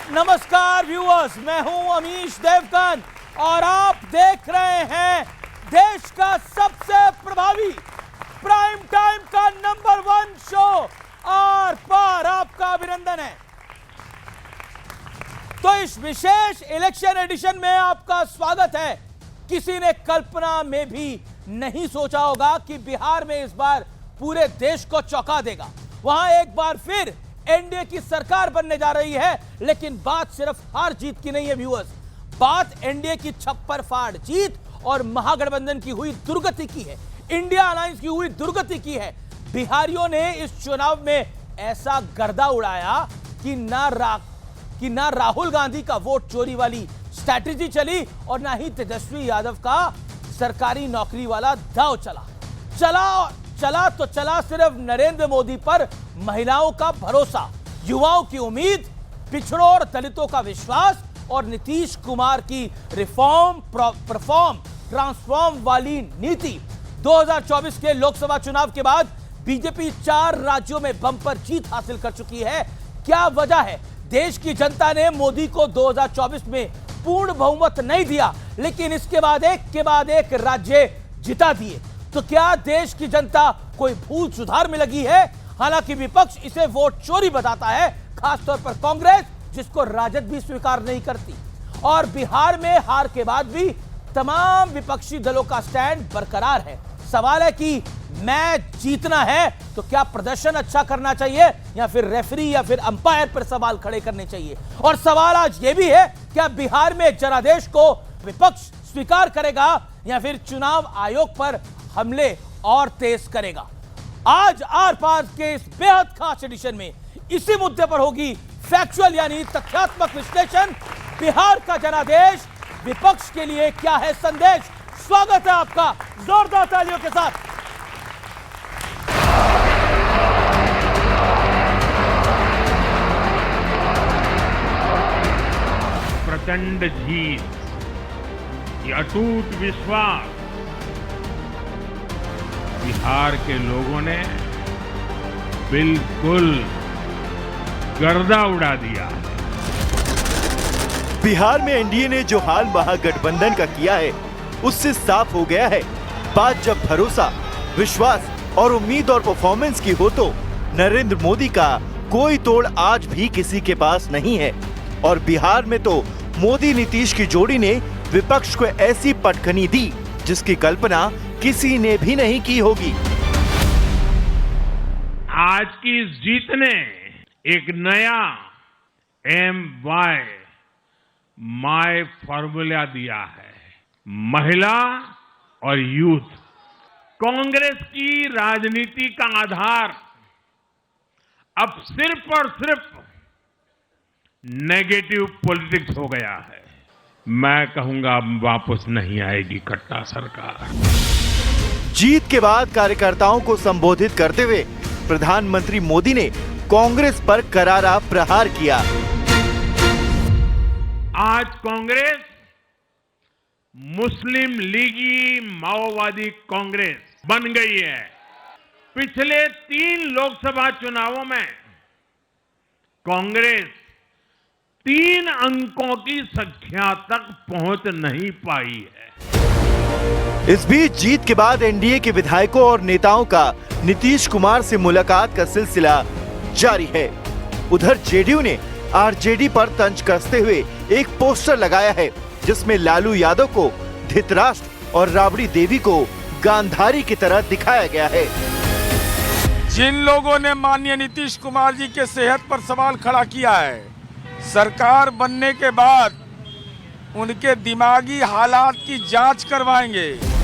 नमस्कार व्यूअर्स, मैं हूं अमीश देवगन और आप देख रहे हैं देश का सबसे प्रभावी प्राइम टाइम का नंबर 1 शो आर पार। आपका अभिनंदन है। तो इस विशेष इलेक्शन एडिशन में आपका स्वागत है। किसी ने कल्पना में भी नहीं सोचा होगा कि बिहार में इस बार पूरे देश को चौंका देगा। वहां एक बार फिर एनडीए की सरकार बनने जा रही है, लेकिन बात सिर्फ हार जीत की नहीं है व्यूअर्स, बात एनडीए की छप्पर फाड़ जीत और महागठबंधन की हुई दुर्गति की है, इंडिया अलायंस की हुई दुर्गति की है। बिहारियों ने इस चुनाव में ऐसा गर्दा उड़ाया कि ना राहुल गांधी का वोट चोरी वाली स्ट्रैटेजी चली और ना ही तेजस्वी यादव का सरकारी नौकरी वाला दांव चला सिर्फ नरेंद्र मोदी पर महिलाओं का भरोसा, युवाओं की उम्मीद, पिछड़ों और दलितों का विश्वास और नीतीश कुमार की रिफॉर्म परफॉर्म ट्रांसफॉर्म वाली नीति। 2024 के लोकसभा चुनाव के बाद बीजेपी 4 राज्यों में बम्पर जीत हासिल कर चुकी है। क्या वजह है? देश की जनता ने मोदी को 2024 में पूर्ण बहुमत नहीं दिया, लेकिन इसके बाद एक राज्य जिता दिए। तो क्या देश की जनता कोई भूल सुधार में लगी है? हालांकि विपक्ष इसे वोट चोरी बताता है, खासतौर पर कांग्रेस, जिसको राजद भी स्वीकार नहीं करती। और बिहार में हार के बाद भी तमाम विपक्षी दलों का स्टैंड बरकरार है। सवाल है कि मैच जीतना है तो क्या प्रदर्शन अच्छा करना चाहिए या फिर रेफरी या फिर अंपायर पर सवाल खड़े करने चाहिए। और सवाल आज यह भी है, क्या बिहार में जनादेश को विपक्ष स्वीकार करेगा या फिर चुनाव आयोग पर हमले और तेज करेगा। आज आर पार के इस बेहद खास एडिशन में इसी मुद्दे पर होगी फैक्चुअल यानी तथ्यात्मक विश्लेषण। बिहार का जनादेश विपक्ष के लिए क्या है संदेश? स्वागत है आपका जोरदार तालियों के साथ। प्रचंड जीत, ये अटूट विश्वास बिहार के लोगों ने बिल्कुल गर्दा उड़ा दिया। बिहार में एनडीए ने जो हाल महागठबंधन का किया है, उससे साफ हो गया है, बात जब भरोसा, विश्वास और उम्मीद और परफॉर्मेंस की हो तो नरेंद्र मोदी का कोई तोड़ आज भी किसी के पास नहीं है। और बिहार में तो मोदी नीतीश की जोड़ी ने विपक्ष को ऐसी पटखनी दी जिसकी कल्पना किसी ने भी नहीं की होगी। आज की इस जीत ने एक नया माय फॉर्मूला दिया है। महिला और यूथ। कांग्रेस की राजनीति का आधार अब सिर्फ और सिर्फ नेगेटिव पॉलिटिक्स हो गया है। मैं कहूंगा वापस नहीं आएगी कट्टा सरकार। जीत के बाद कार्यकर्ताओं को संबोधित करते हुए प्रधानमंत्री मोदी ने कांग्रेस पर करारा प्रहार किया। आज कांग्रेस मुस्लिम लीगी माओवादी कांग्रेस बन गई है। पिछले 3 लोकसभा चुनावों में कांग्रेस 3 अंकों की संख्या तक पहुंच नहीं पाई है। इस बीच जीत के बाद एनडीए के विधायकों और नेताओं का नीतीश कुमार से मुलाकात का सिलसिला जारी है। उधर जेडीयू ने आरजेडी पर तंज कसते हुए एक पोस्टर लगाया है, जिसमें लालू यादव को धृतराष्ट्र और राबड़ी देवी को गांधारी की तरह दिखाया गया है। जिन लोगों ने माननीय नीतीश कुमार जी के सेहत पर सवाल खड़ा किया है, सरकार बनने के बाद उनके दिमागी हालात की जांच करवाएंगे।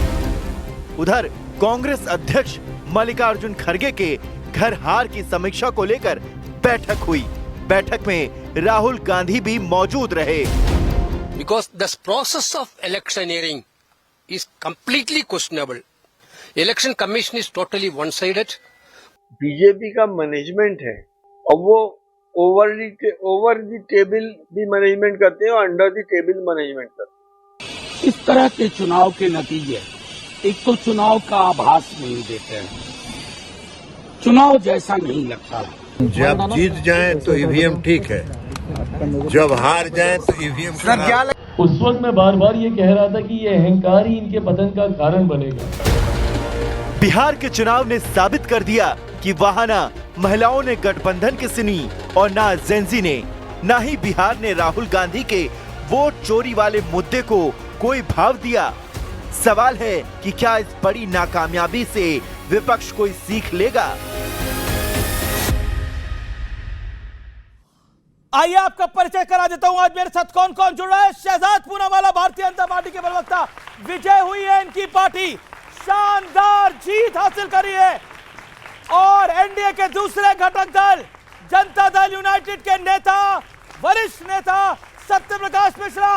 उधर कांग्रेस अध्यक्ष मल्लिकार्जुन खड़गे के घर हार की समीक्षा को लेकर बैठक हुई। बैठक में राहुल गांधी भी मौजूद रहे। Because this process of electioneering is completely questionable. Election Commission is totally one-sided. BJP का मैनेजमेंट है और वो ओवर दी टेबल भी मैनेजमेंट करते हैं और अंडर दी टेबल मैनेजमेंट करते हैं। इस तरह के चुनाव के नतीजे एक तो चुनाव का आभास नहीं देते हैं, चुनाव जैसा नहीं लगता। जब जीत जाए तो ईवीएम ठीक है, जब हार जाए तो ईवीएम उस वक्त मैं बार बार ये कह रहा था कि ये अहंकार ही इनके पतन का कारण बनेगा। बिहार के चुनाव ने साबित कर दिया कि वहां ना महिलाओं ने गठबंधन की सुनी और ना जेंजी ने, ना ही बिहार ने राहुल गांधी के वोट चोरी वाले मुद्दे को कोई भाव दिया। सवाल है कि क्या इस बड़ी नाकामयाबी से विपक्ष कोई सीख लेगा? आइए आपका परिचय करा देता हूं। आज मेरे साथ कौन कौन जुड़ रहा है। शहजाद पूनावाला भारतीय जनता पार्टी के प्रवक्ता, विजय हुई है इनकी पार्टी, शानदार जीत हासिल करी है। और एनडीए के दूसरे घटक दल जनता दल यूनाइटेड के नेता, वरिष्ठ नेता सत्यप्रकाश मिश्रा,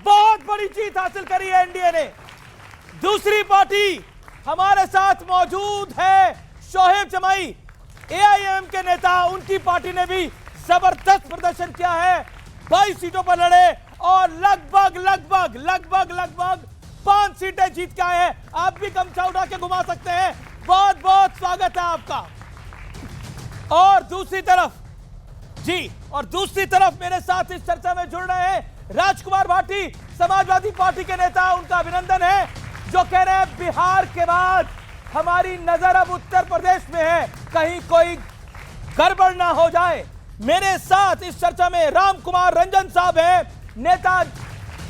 बहुत बड़ी जीत हासिल करी है एनडीए ने। दूसरी पार्टी हमारे साथ मौजूद है शोहेब जमाई, एआईएम के नेता, उनकी पार्टी ने भी जबरदस्त प्रदर्शन किया है, 22 सीटों पर लड़े और लगभग 5 सीटें जीत के आए हैं। आप भी गमछा उठा के घुमा सकते हैं। बहुत बहुत स्वागत है आपका। और दूसरी तरफ मेरे साथ इस चर्चा में जुड़ रहे हैं राजकुमार भाटी, समाजवादी पार्टी के नेता, उनका अभिनंदन है, जो कह रहे हैं बिहार के बाद हमारी नजर अब उत्तर प्रदेश में है, कहीं कोई गड़बड़ ना हो जाए। मेरे साथ इस चर्चा में राम कुमार रंजन साहब हैं, नेता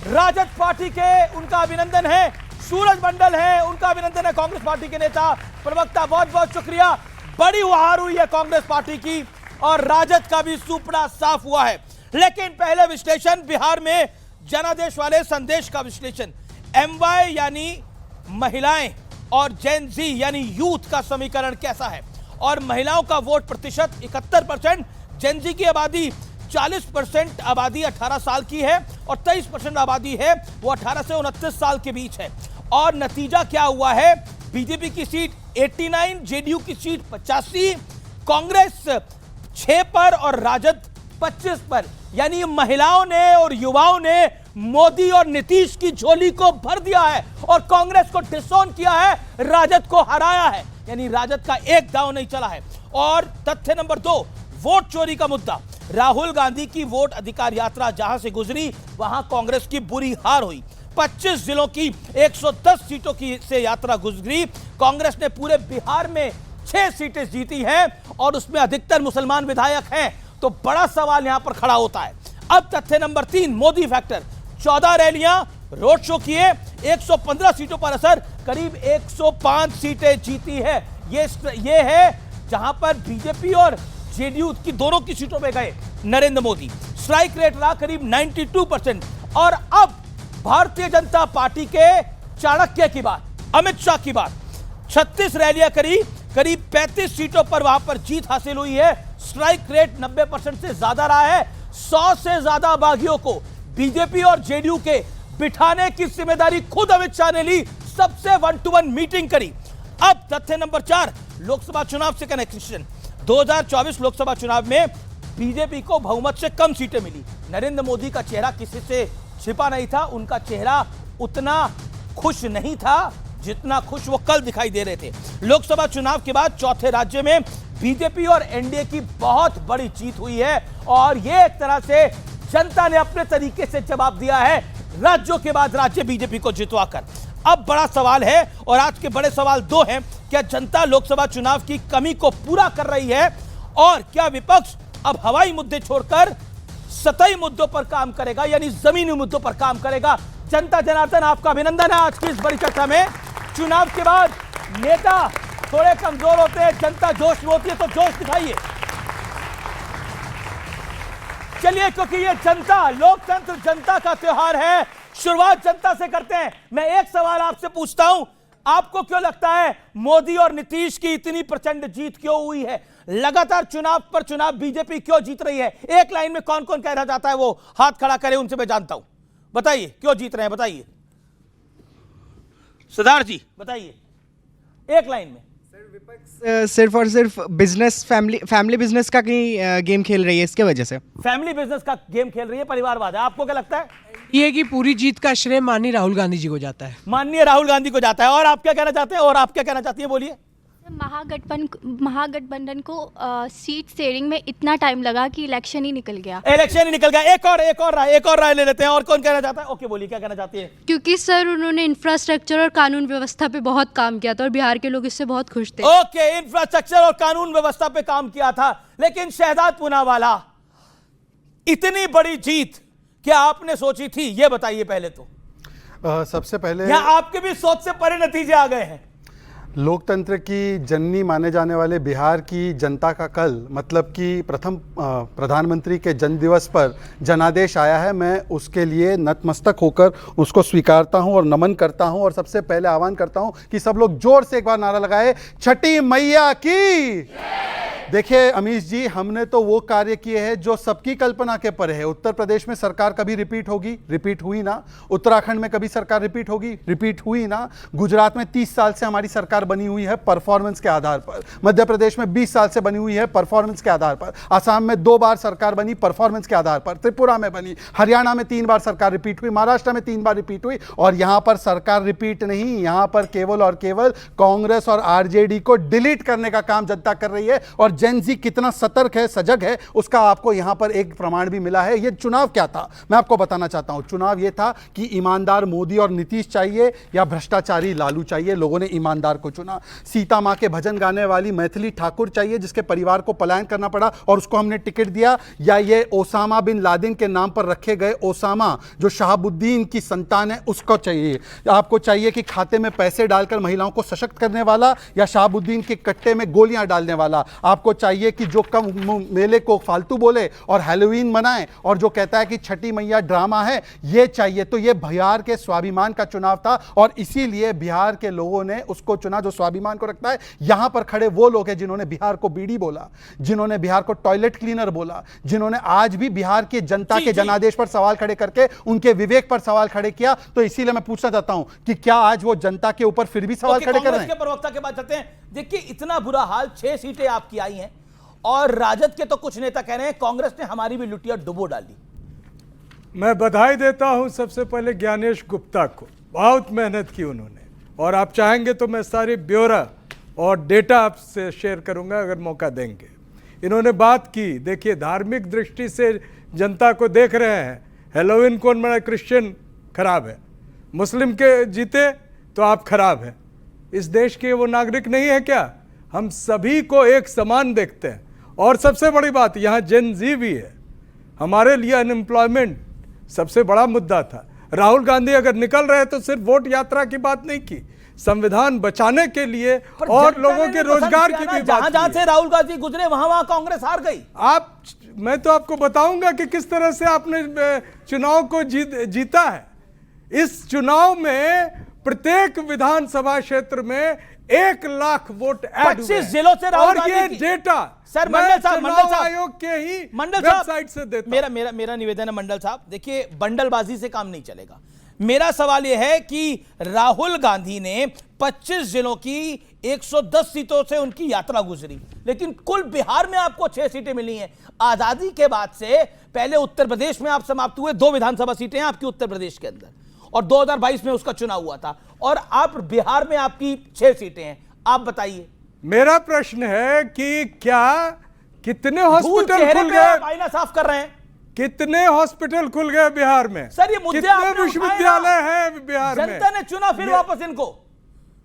राजद पार्टी के, उनका अभिनंदन है। सूरज मंडल है, उनका अभिनंदन है, कांग्रेस पार्टी के नेता, प्रवक्ता, बहुत बहुत शुक्रिया। बड़ी हार हुई है कांग्रेस पार्टी की और राजद का भी सुपड़ा साफ हुआ है। लेकिन पहले विश्लेषण, बिहार में जनादेश वाले संदेश का विश्लेषण। एमवाई यानी महिलाएं और जेन जी यानी यूथ का समीकरण कैसा है? और महिलाओं का वोट प्रतिशत 71%, जेन जी की आबादी 40% आबादी 18 साल की है और 23% आबादी है वो 18 से 29 साल के बीच है। और नतीजा क्या हुआ है? बीजेपी की सीट 89, जेडीयू की सीट 85, कांग्रेस 6 पर और राजद 25 पर। यानी महिलाओं ने और युवाओं ने मोदी और नीतीश की झोली को भर दिया है और कांग्रेस को डिसोन किया है, राजद को हराया है। यानी राजद का एक दांव नहीं चला है। और तथ्य नंबर 2, वोट चोरी का मुद्दा। राहुल गांधी की वोट अधिकार यात्रा जहां से गुजरी वहां कांग्रेस की बुरी हार हुई। 25 जिलों की 110 सीटों की से यात्रा गुजरी। कांग्रेस ने पूरे बिहार में 6 सीटें जीती हैं और उसमें अधिकतर मुसलमान विधायक हैं। तो बड़ा सवाल यहां पर खड़ा होता है। अब तथ्य नंबर 3, मोदी फैक्टर। 14 रैलियां, रोड शो किए, 115 सीटों पर असर, करीब 105 सीटें जीती है। ये है जहां पर बीजेपी और जेडीयू की दोनों की सीटों पे गए नरेंद्र मोदी। स्ट्राइक रेट रहा करीब 92%। और अब भारतीय जनता पार्टी के चाणक्य की बात, अमित शाह की बात। 36 रैलियां करी, करीब 35 सीटों पर वहां पर जीत हासिल हुई है। स्ट्राइक रेट 90% से ज्यादा रहा है। 100 से ज्यादा बागियों को बीजेपी और जेडीयू के बिठाने की जिम्मेदारी खुद अमित शाह ने ली, सबसे 1-to-1 मीटिंग करी। अब तथ्य नंबर 4, लोकसभा चुनाव से कनेक्शन। 2024 लोकसभा चुनाव में बीजेपी को बहुमत से कम सीटें मिली। नरेंद्र मोदी का चेहरा किसी से छिपा नहीं था, उनका चेहरा उतना खुश नहीं था जितना खुश वो कल दिखाई दे रहे थे। लोकसभा चुनाव के बाद चौथे राज्य में बीजेपी और एनडीए की बहुत बड़ी जीत हुई है और ये एक तरह से जनता ने अपने तरीके से जवाब दिया है, राज्यों के बाद राज्य बीजेपी को जितवाकर। अब बड़ा सवाल है और आज के बड़े सवाल 2 हैं। क्या जनता लोकसभा चुनाव की कमी को पूरा कर रही है और क्या विपक्ष अब हवाई मुद्दे छोड़कर सतही मुद्दों पर काम करेगा, यानी जमीनी मुद्दों पर काम करेगा? जनता जनार्दन, आपका अभिनंदन है आज की इस बड़ी चर्चा में। चुनाव के बाद नेता थोड़े कमजोर होते हैं, जनता जोश में होती है, तो जोश दिखाइए। चलिए, क्योंकि ये जनता, लोकतंत्र जनता का त्योहार है, शुरुआत जनता से करते हैं। मैं एक सवाल आपसे पूछता हूं, आपको क्यों लगता है मोदी और नीतीश की इतनी प्रचंड जीत क्यों हुई है? लगातार चुनाव पर चुनाव बीजेपी क्यों जीत रही है? एक लाइन में कौन कौन कहना चाहता है वो हाथ खड़ा करे, उनसे मैं जानता हूं। बताइए क्यों जीत रहे हैं, बताइए। सिद्धार्थ जी बताइए एक लाइन में। विपक्ष सिर्फ और सिर्फ बिजनेस, फैमिली बिजनेस का कहीं गेम खेल रही है, इसके वजह से फैमिली बिजनेस का गेम खेल रही है, परिवारवाद है। आपको क्या लगता है? ये कि पूरी जीत का श्रेय माननीय राहुल गांधी जी को जाता है। माननीय राहुल गांधी को जाता है। और आप क्या कहना चाहते हैं? और आप क्या कहना चाहती हैं, बोलिए। महागठबंधन को सीट शेयरिंग में इतना टाइम लगा कि इलेक्शन ही निकल गया। एक और राय ले लेते हैं। और कौन कहना चाहता है? ओके, बोलिए, क्या कहना चाहती है? क्योंकि सर उन्होंने इंफ्रास्ट्रक्चर और कानून व्यवस्था पे बहुत काम किया था और बिहार के लोग इससे बहुत खुश थे। ओके, इंफ्रास्ट्रक्चर और कानून व्यवस्था पे काम किया था, लेकिन शहजाद पूनावाला, इतनी बड़ी जीत क्या आपने सोची थी? ये बताइए पहले तो। सबसे पहले या आपके भी सोच से परे नतीजे आ गए हैं? लोकतंत्र की जननी माने जाने वाले बिहार की जनता का कल, मतलब कि प्रथम प्रधानमंत्री के जन्मदिवस पर जनादेश आया है। मैं उसके लिए नतमस्तक होकर उसको स्वीकारता हूं और नमन करता हूं। और सबसे पहले आह्वान करता हूं कि सब लोग जोर से एक बार नारा लगाए, छठी मैया की। देखिए अमीश जी, हमने तो वो कार्य किए हैं जो सबकी कल्पना के परे है। उत्तर प्रदेश में सरकार कभी रिपीट होगी? रिपीट हुई ना। उत्तराखंड में कभी सरकार रिपीट होगी? रिपीट हुई ना। गुजरात में 30 साल से हमारी सरकार बनी हुई है परफॉर्मेंस के आधार पर। मध्य प्रदेश में 20 साल से बनी हुई है परफॉर्मेंस के आधार पर। असम में 2 बार सरकार बनी परफॉर्मेंस के आधार पर। त्रिपुरा में बनी। हरियाणा में 3 बार सरकार रिपीट हुई। महाराष्ट्र में 3 बार रिपीट हुई। और यहां पर सरकार रिपीट नहीं, यहां पर केवल और केवल कांग्रेस और आरजेडी को डिलीट करने का काम जनता कर रही है। और जेन जी कितना सतर्क है, सजग है, उसका आपको यहां पर एक प्रमाण भी मिला है। यह चुनाव क्या था मैं आपको बताना चाहता हूं। चुनाव यह था कि ईमानदार मोदी और नीतीश चाहिए या भ्रष्टाचारी लालू चाहिए। लोगों ने ईमानदार को चुना। सीता मां के भजन गाने वाली मैथिली ठाकुर चाहिए जिसके परिवार को पलायन करना पड़ा और उसको हमने टिकट दिया, या ये ओसामा बिन लादेन के नाम पर रखे गए ओसामा जो शहाबुद्दीन की संतान है उसको चाहिए? आपको चाहिए कि खाते में पैसे डालकर महिलाओं को सशक्त करने वाला या शहाबुद्दीन के कट्टे में गोलियां डालने वाला? आपको चाहिए कि जो कम मेले को फालतू बोले और हैलोवीन मनाए और जो कहता है कि छठी मैया ड्रामा है, ये चाहिए? तो ये बिहार के स्वाभिमान का चुनाव था और इसीलिए बिहार के लोगों ने उसको चुना जो स्वाभिमान को रखता है। यहां पर खड़े वो लोग हैं जिन्होंने बिहार को बीड़ी बोला, जिन्होंने बिहार को टॉयलेट क्लीनर बोला, जिन्होंने आज भी बिहार की जनता के जनादेश पर सवाल खड़े करके उनके विवेक पर सवाल खड़े किया। तो इसीलिए मैं पूछना चाहता हूं कि क्या आज वो जनता के ऊपर फिर भी सवाल खड़े कर रहे हैं? प्रवक्ता के बाद चलते हैं। देखिए, इतना बुरा हाल, 6 सीटें आपकी आई हैं और राजद के तो कुछ नेता कह रहे हैं कांग्रेस ने हमारी भी लुटिया डुबो डाली। मैं बधाई देता हूं सबसे पहले ज्ञानेश गुप्ता को, बहुत मेहनत की उन्होंने। और आप चाहेंगे तो मैं सारी ब्यौरा और डेटा आपसे शेयर करूंगा अगर मौका देंगे। इन्होंने बात की, देखिए धार्मिक दृष्टि से जनता को देख रहे हैं। हेलोविन कौन बना? क्रिश्चियन खराब है, मुस्लिम के जीते तो आप खराब हैं। इस देश के वो नागरिक नहीं है क्या? हम सभी को एक समान देखते हैं। और सबसे बड़ी बात, यहाँ जेन जी भी है। हमारे लिए अनएम्प्लॉयमेंट सबसे बड़ा मुद्दा था। राहुल गांधी अगर निकल रहे तो सिर्फ वोट यात्रा की बात नहीं की, संविधान बचाने के लिए और लोगों के रोजगार की भी बात। जहां से राहुल गांधी गुजरे वहां कांग्रेस हार गई। मैं तो आपको बताऊंगा कि किस तरह से आपने चुनाव को जीता है। इस चुनाव में प्रत्येक विधानसभा क्षेत्र में 1 लाख वोट ऐड हुए। 25 जिलों से राहुल गांधी, और ये डेटा सर मंडल साहब आयोग के ही वेबसाइट से देता। मेरा निवेदन है मंडल साहब, देखिए बंडलबाजी से काम नहीं चलेगा। मेरा सवाल यह है कि राहुल गांधी ने 25 जिलों की 110 सीटों से उनकी यात्रा गुजरी, लेकिन कुल बिहार में आपको 6 सीटें मिली हैं। आजादी के बाद से पहले उत्तर प्रदेश में आप समाप्त हुए, 2 विधानसभा सीटें हैं आपकी उत्तर प्रदेश के अंदर, और 2022 में उसका चुनाव हुआ था, और आप बिहार में आपकी 6 सीटें हैं। आप बताइए। मेरा प्रश्न है कि क्या कितने हॉस्पिटल खुल गए? आईना साफ कर रहे हैं। कितने हॉस्पिटल खुल गए बिहार में? सर ये मुद्दे कितने विश्वविद्यालय हैं बिहार में? जनता ने चुना, फिर वापस इनको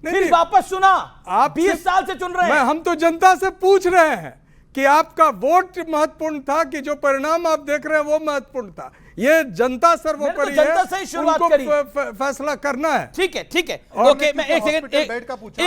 फिर वापस चुना। आप 20 साल से चुन रहे हैं। हम तो जनता से पूछ रहे हैं कि आपका वोट महत्वपूर्ण था कि जो परिणाम आप देख रहे हैं वो महत्वपूर्ण था? ये जनता सर्वोपरि है, जनता से शुरुआत करी, फैसला करना है। ठीक है। ओके, मैं एक सेकंड बेड का पूछा।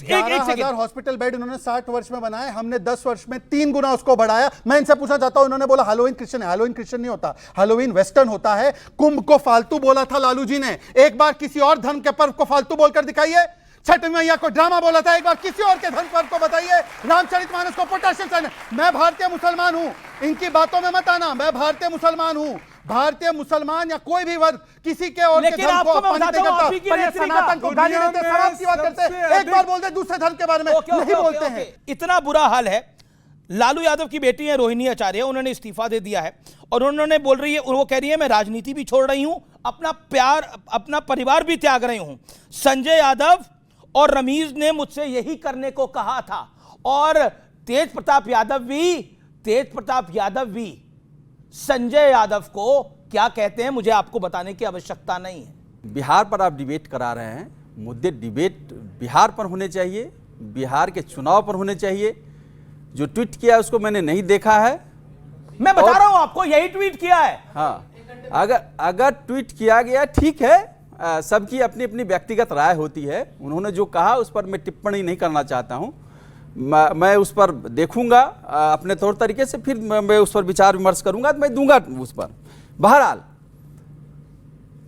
11,000 हॉस्पिटल बेड उन्होंने 60 वर्ष में बनाए, हमने 10 वर्ष में 3 गुना उसको बढ़ाया। मैं इनसे पूछना चाहता हूं, उन्होंने बोला हैलोवीन क्रिश्चियन है। हैलोवीन क्रिश्चियन नहीं होता, हैलोवीन वेस्टर्न होता है। कुंभ को फालतू बोला था लालू जी ने, एक बार किसी और धर्म के पर्व को फालतू बोलकर दिखाइए। छठ मैया को ड्रामा बोला था, एक बार किसी और के धर्म पर्व को बताइए। रामचरितमानस को पोटेशियम। मैं भारतीय मुसलमान हूं, इनकी बातों में मत आना। मैं भारतीय मुसलमान हूं। भारतीय मुसलमान या कोई भी वर्ग किसी के और के धर्म को अपमानित नहीं करता, पर ये सनातन को गाली देते, शराब की बात करते हैं, एक बार बोलते दूसरे धर्म के बारे में नहीं बोलते हैं। इतना बुरा हाल है। लालू यादव की बेटी है रोहिणी आचार्य, उन्होंने इस्तीफा दे दिया है और उन्होंने बोल रही है, वो कह रही है मैं राजनीति भी छोड़ रही हूं, अपना प्यार अपना परिवार भी त्याग रही हूं। संजय यादव और रमीज ने मुझसे यही करने को कहा था। और तेज प्रताप यादव भी संजय यादव को क्या कहते हैं मुझे आपको बताने की आवश्यकता नहीं है। बिहार पर आप डिबेट करा रहे हैं, मुद्दे डिबेट बिहार पर होने चाहिए, बिहार के चुनाव पर होने चाहिए। जो ट्वीट किया उसको मैंने नहीं देखा है, मैं बता रहा हूं आपको, यही ट्वीट किया है। हाँ, अगर ट्वीट किया गया ठीक है, सबकी अपनी अपनी व्यक्तिगत राय होती है। उन्होंने जो कहा उस पर मैं टिप्पणी नहीं करना चाहता हूं। मैं उस पर देखूंगा अपने तौर तरीके से, फिर मैं उस पर विचार विमर्श करूंगा, तो मैं दूंगा उस पर। बहरहाल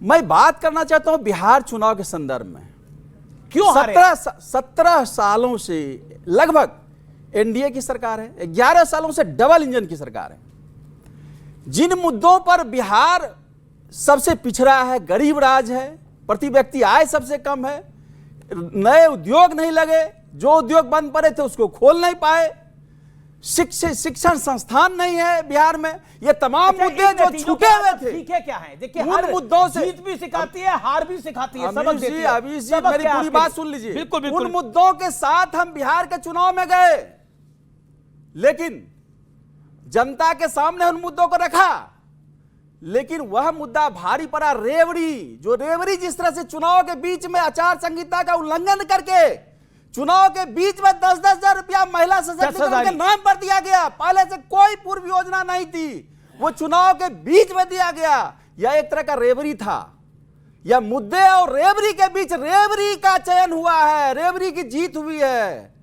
मैं बात करना चाहता हूं बिहार चुनाव के संदर्भ में। क्यों 17 सालों से लगभग एनडीए की सरकार है, 11 सालों से डबल इंजन की सरकार है। जिन मुद्दों पर बिहार सबसे पिछड़ा है, गरीब राज है, प्रति व्यक्ति आय सबसे कम है, नए उद्योग नहीं लगे, जो उद्योग बंद पड़े थे उसको खोल नहीं पाए, शिक्षण संस्थान नहीं है बिहार में, ये तमाम मुद्दे जो छूटे हुए थे। ठीक है, क्या है देखिए, उन मुद्दों से जीत भी सिखाती है, हार भी सिखाती है, सबक देती है। अभी जी मेरी पूरी बात सुन लीजिए। बिल्कुल बिल्कुल। उन मुद्दों के साथ हम बिहार के चुनाव में गए, लेकिन जनता के सामने उन मुद्दों को रखा, लेकिन वह मुद्दा भारी पड़ा रेवड़ी जिस तरह से चुनाव के बीच में आचार संहिता का उल्लंघन करके चुनाव के बीच में 10-10 हजार रुपया महिला सशक्तिकरण के नाम पर दिया गया। पहले से कोई पूर्व योजना नहीं थी, वो चुनाव के बीच में दिया गया। यह एक तरह का रेवड़ी था। यह मुद्दे और रेवड़ी के बीच रेवड़ी का चयन हुआ है, रेवड़ी की जीत हुई है,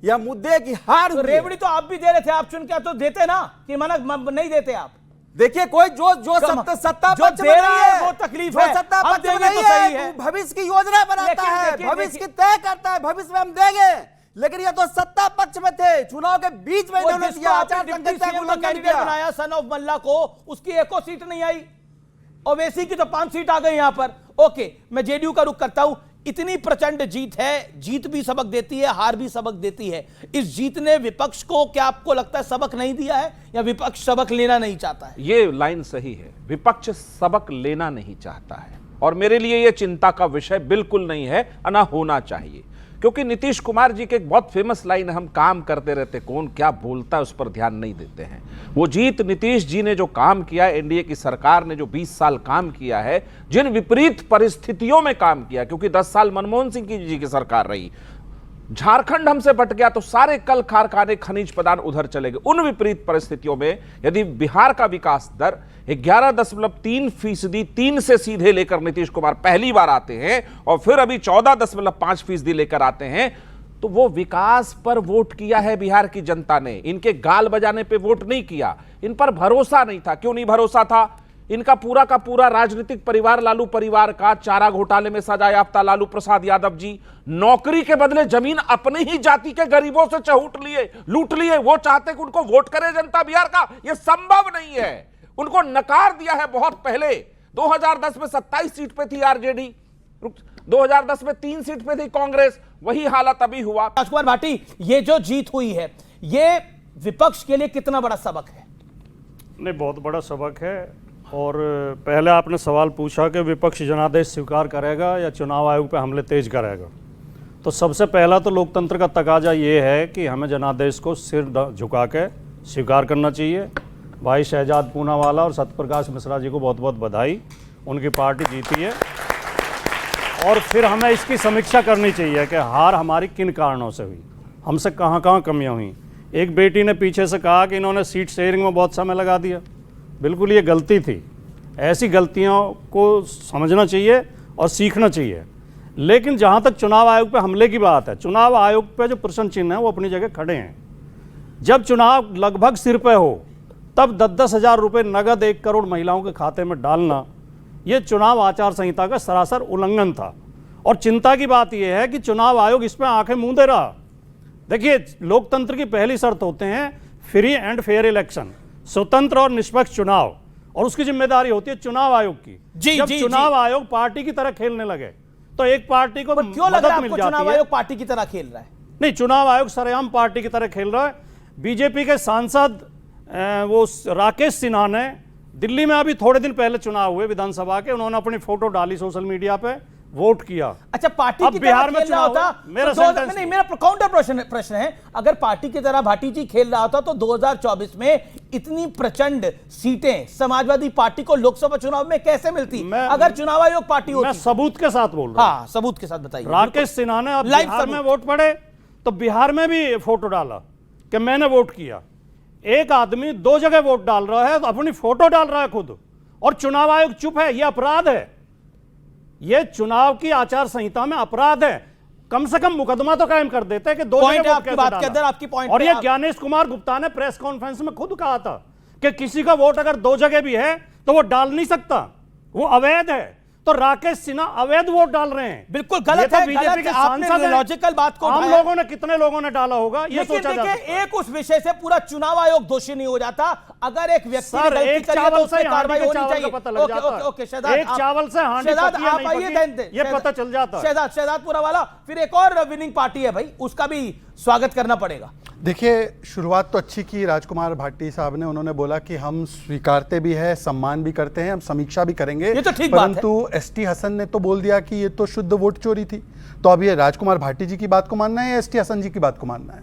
यह मुद्दे की हार हुई है। रेवड़ी तो आप भी दे रहे थे, आप चुन के तो देते ना, कि मना नहीं देते आप। देखिए, कोई जो सत्ता पक्ष में नहीं है, वो तकलीफ है, सत्ता पक्ष में नहीं है, भविष्य की योजना बनाता है, भविष्य की तय करता है, भविष्य में हम देंगे। लेकिन ये तो सत्ता पक्ष में थे, चुनाव के बीच में इन्होंने दिया, आचार संहिता का उल्लंघन किया। बनाया सन ऑफ मल्ला को, उसकी एको सीट नहीं आई, ओवैसी की तो 5 सीट आ गई यहां पर। ओके, मैं जेडीयू का रुख करता हूं। इतनी प्रचंड जीत है, जीत भी सबक देती है, हार भी सबक देती है। इस जीत ने विपक्ष को, क्या आपको लगता है, सबक नहीं दिया है, या विपक्ष सबक लेना नहीं चाहता है? ये लाइन सही है, विपक्ष सबक लेना नहीं चाहता है, और मेरे लिए ये चिंता का विषय बिल्कुल नहीं है, ना होना चाहिए। क्योंकि नीतीश कुमार जी के एक बहुत फेमस लाइन है, हम काम करते रहते, कौन क्या बोलता है उस पर ध्यान नहीं देते हैं। वो जीत नीतीश जी ने जो काम किया, एनडीए की सरकार ने जो 20 साल काम किया है, जिन विपरीत परिस्थितियों में काम किया, क्योंकि 10 साल मनमोहन सिंह जी की सरकार रही, झारखंड हमसे बट गया तो सारे कल कारखाने खनिज पदार्थ उधर चले गए। उन विपरीत परिस्थितियों में यदि बिहार का विकास दर 11.3%, 3 से सीधे लेकर नीतीश कुमार पहली बार आते हैं, और फिर अभी 14.5% लेकर आते हैं, तो वो विकास पर वोट किया है बिहार की जनता ने, इनके गाल बजाने पे वोट नहीं किया। इन पर भरोसा नहीं था। क्यों नहीं भरोसा था? इनका पूरा का पूरा राजनीतिक परिवार, लालू परिवार का, चारा घोटाले में सजा याफ्ता लालू प्रसाद यादव जी, नौकरी के बदले जमीन अपनी ही जाति के गरीबों से लूट लिए। वो चाहते कि उनको वोट करे जनता बिहार का, यह संभव नहीं है। उनको नकार दिया है बहुत पहले। 2010 में 27 सीट पे थी आरजेडी, 2010 में 3 सीट पे थी कांग्रेस, वही हालत अभी हुआ। राजकुमार भाटी, ये जो जीत हुई है, ये विपक्ष के लिए कितना बड़ा सबक है? नहीं, बहुत बड़ा सबक है। और पहले आपने सवाल पूछा कि विपक्ष जनादेश स्वीकार करेगा या चुनाव आयोग पे हमले तेज करेगा। तो सबसे पहला तो लोकतंत्र का तकाजा ये है कि हमें जनादेश को सिर झुका के स्वीकार करना चाहिए। भाई शहजाद पूनावाला और सत्यप्रकाश मिश्रा जी को बहुत बहुत बधाई, उनकी पार्टी जीती है। और फिर हमें इसकी समीक्षा करनी चाहिए कि हार हमारी किन कारणों से हुई, हमसे कहाँ कहाँ कमियाँ हुई। एक बेटी ने पीछे से कहा कि इन्होंने सीट शेयरिंग में बहुत समय लगा दिया। बिल्कुल ये गलती थी। ऐसी गलतियों को समझना चाहिए और सीखना चाहिए। लेकिन जहाँ तक चुनाव आयोग पे हमले की बात है, चुनाव आयोग पे जो प्रश्न चिन्ह है वो अपनी जगह खड़े हैं। जब चुनाव लगभग सिर पे हो, तब 10-10 हज़ार रुपये नगद 1 करोड़ महिलाओं के खाते में डालना, ये चुनाव आचार संहिता का सरासर उल्लंघन था। और चिंता की बात यह है कि चुनाव आयोग इसमें आंखें मूंदे रहा। देखिए, लोकतंत्र की पहली शर्त होते हैं फ्री एंड फेयर इलेक्शन, स्वतंत्र और निष्पक्ष चुनाव, और उसकी जिम्मेदारी होती है चुनाव आयोग की। जब चुनाव आयोग पार्टी की तरह खेलने लगे तो एक पार्टी को क्यों लग रहा है आपको चुनाव आयोग पार्टी की तरह खेल रहा है? नहीं, चुनाव आयोग सरेआम पार्टी की तरह खेल रहा है। बीजेपी के सांसद वो राकेश सिन्हा ने दिल्ली में अभी थोड़े दिन पहले चुनाव हुए विधानसभा के, उन्होंने अपनी फोटो डाली सोशल मीडिया पे, वोट किया। अच्छा, पार्टी अब की बिहार तरह में खेल रहा चुनाव होता मेरा तो सेंटेंस नहीं, मेरा काउंटर प्रश्न है, अगर पार्टी की तरह भाटी जी खेल रहा होता तो 2024 में इतनी प्रचंड सीटें समाजवादी पार्टी को लोकसभा चुनाव में कैसे मिलती अगर चुनाव आयोग पार्टी होती? मैं सबूत के साथ बोल रहा हूं। हाँ, सबूत के साथ बताइए। राकेश सिन्हा ने अब बिहार में वोट पड़े तो बिहार में भी फोटो डाला कि मैंने वोट किया। एक आदमी 2 जगह वोट डाल रहा है तो अपनी फोटो डाल रहा है खुद, और चुनाव आयोग चुप है। यह अपराध है, यह चुनाव की आचार संहिता में अपराध है। कम से कम मुकदमा तो कायम कर देते हैं कि 2 जगह वोट कैसे डाला। और यह ज्ञानेश कुमार गुप्ता ने प्रेस कॉन्फ्रेंस में खुद कहा था कि किसी का वोट अगर 2 जगह भी है तो वो डाल नहीं सकता, वो अवैध है। तो राकेश सिन्हा अवैध वोट डाल रहे हैं, बिल्कुल गलत है। बीजेपी के सांसद लॉजिकल बात को आम लोगों ने, कितने लोगों ने डाला होगा ये सोचा जाता है। एक उस विषय से पूरा चुनाव आयोग दोषी नहीं हो जाता। अगर एक व्यक्ति सर, एक चावल से कार्रवाई होनी चाहिए। पता लग जाता है। ओके शहजाद, एक चावल से हांडी पकी है नहीं पकी, ये पता चल जाता है। शहजादपुरा वाला फिर एक और विनिंग पार्टी है भाई, उसका भी स्वागत करना पड़ेगा। देखिए, शुरुआत तो अच्छी की राजकुमार भाटी साहब ने। उन्होंने बोला कि हम स्वीकारते भी है, सम्मान भी करते हैं, हम समीक्षा भी करेंगे। ये तो ठीक बात है। परंतु एसटी हसन ने तो बोल दिया कि ये तो शुद्ध वोट चोरी थी। तो अब ये राजकुमार भाटी जी की बात को मानना है या एसटी हसन जी की बात को मानना है?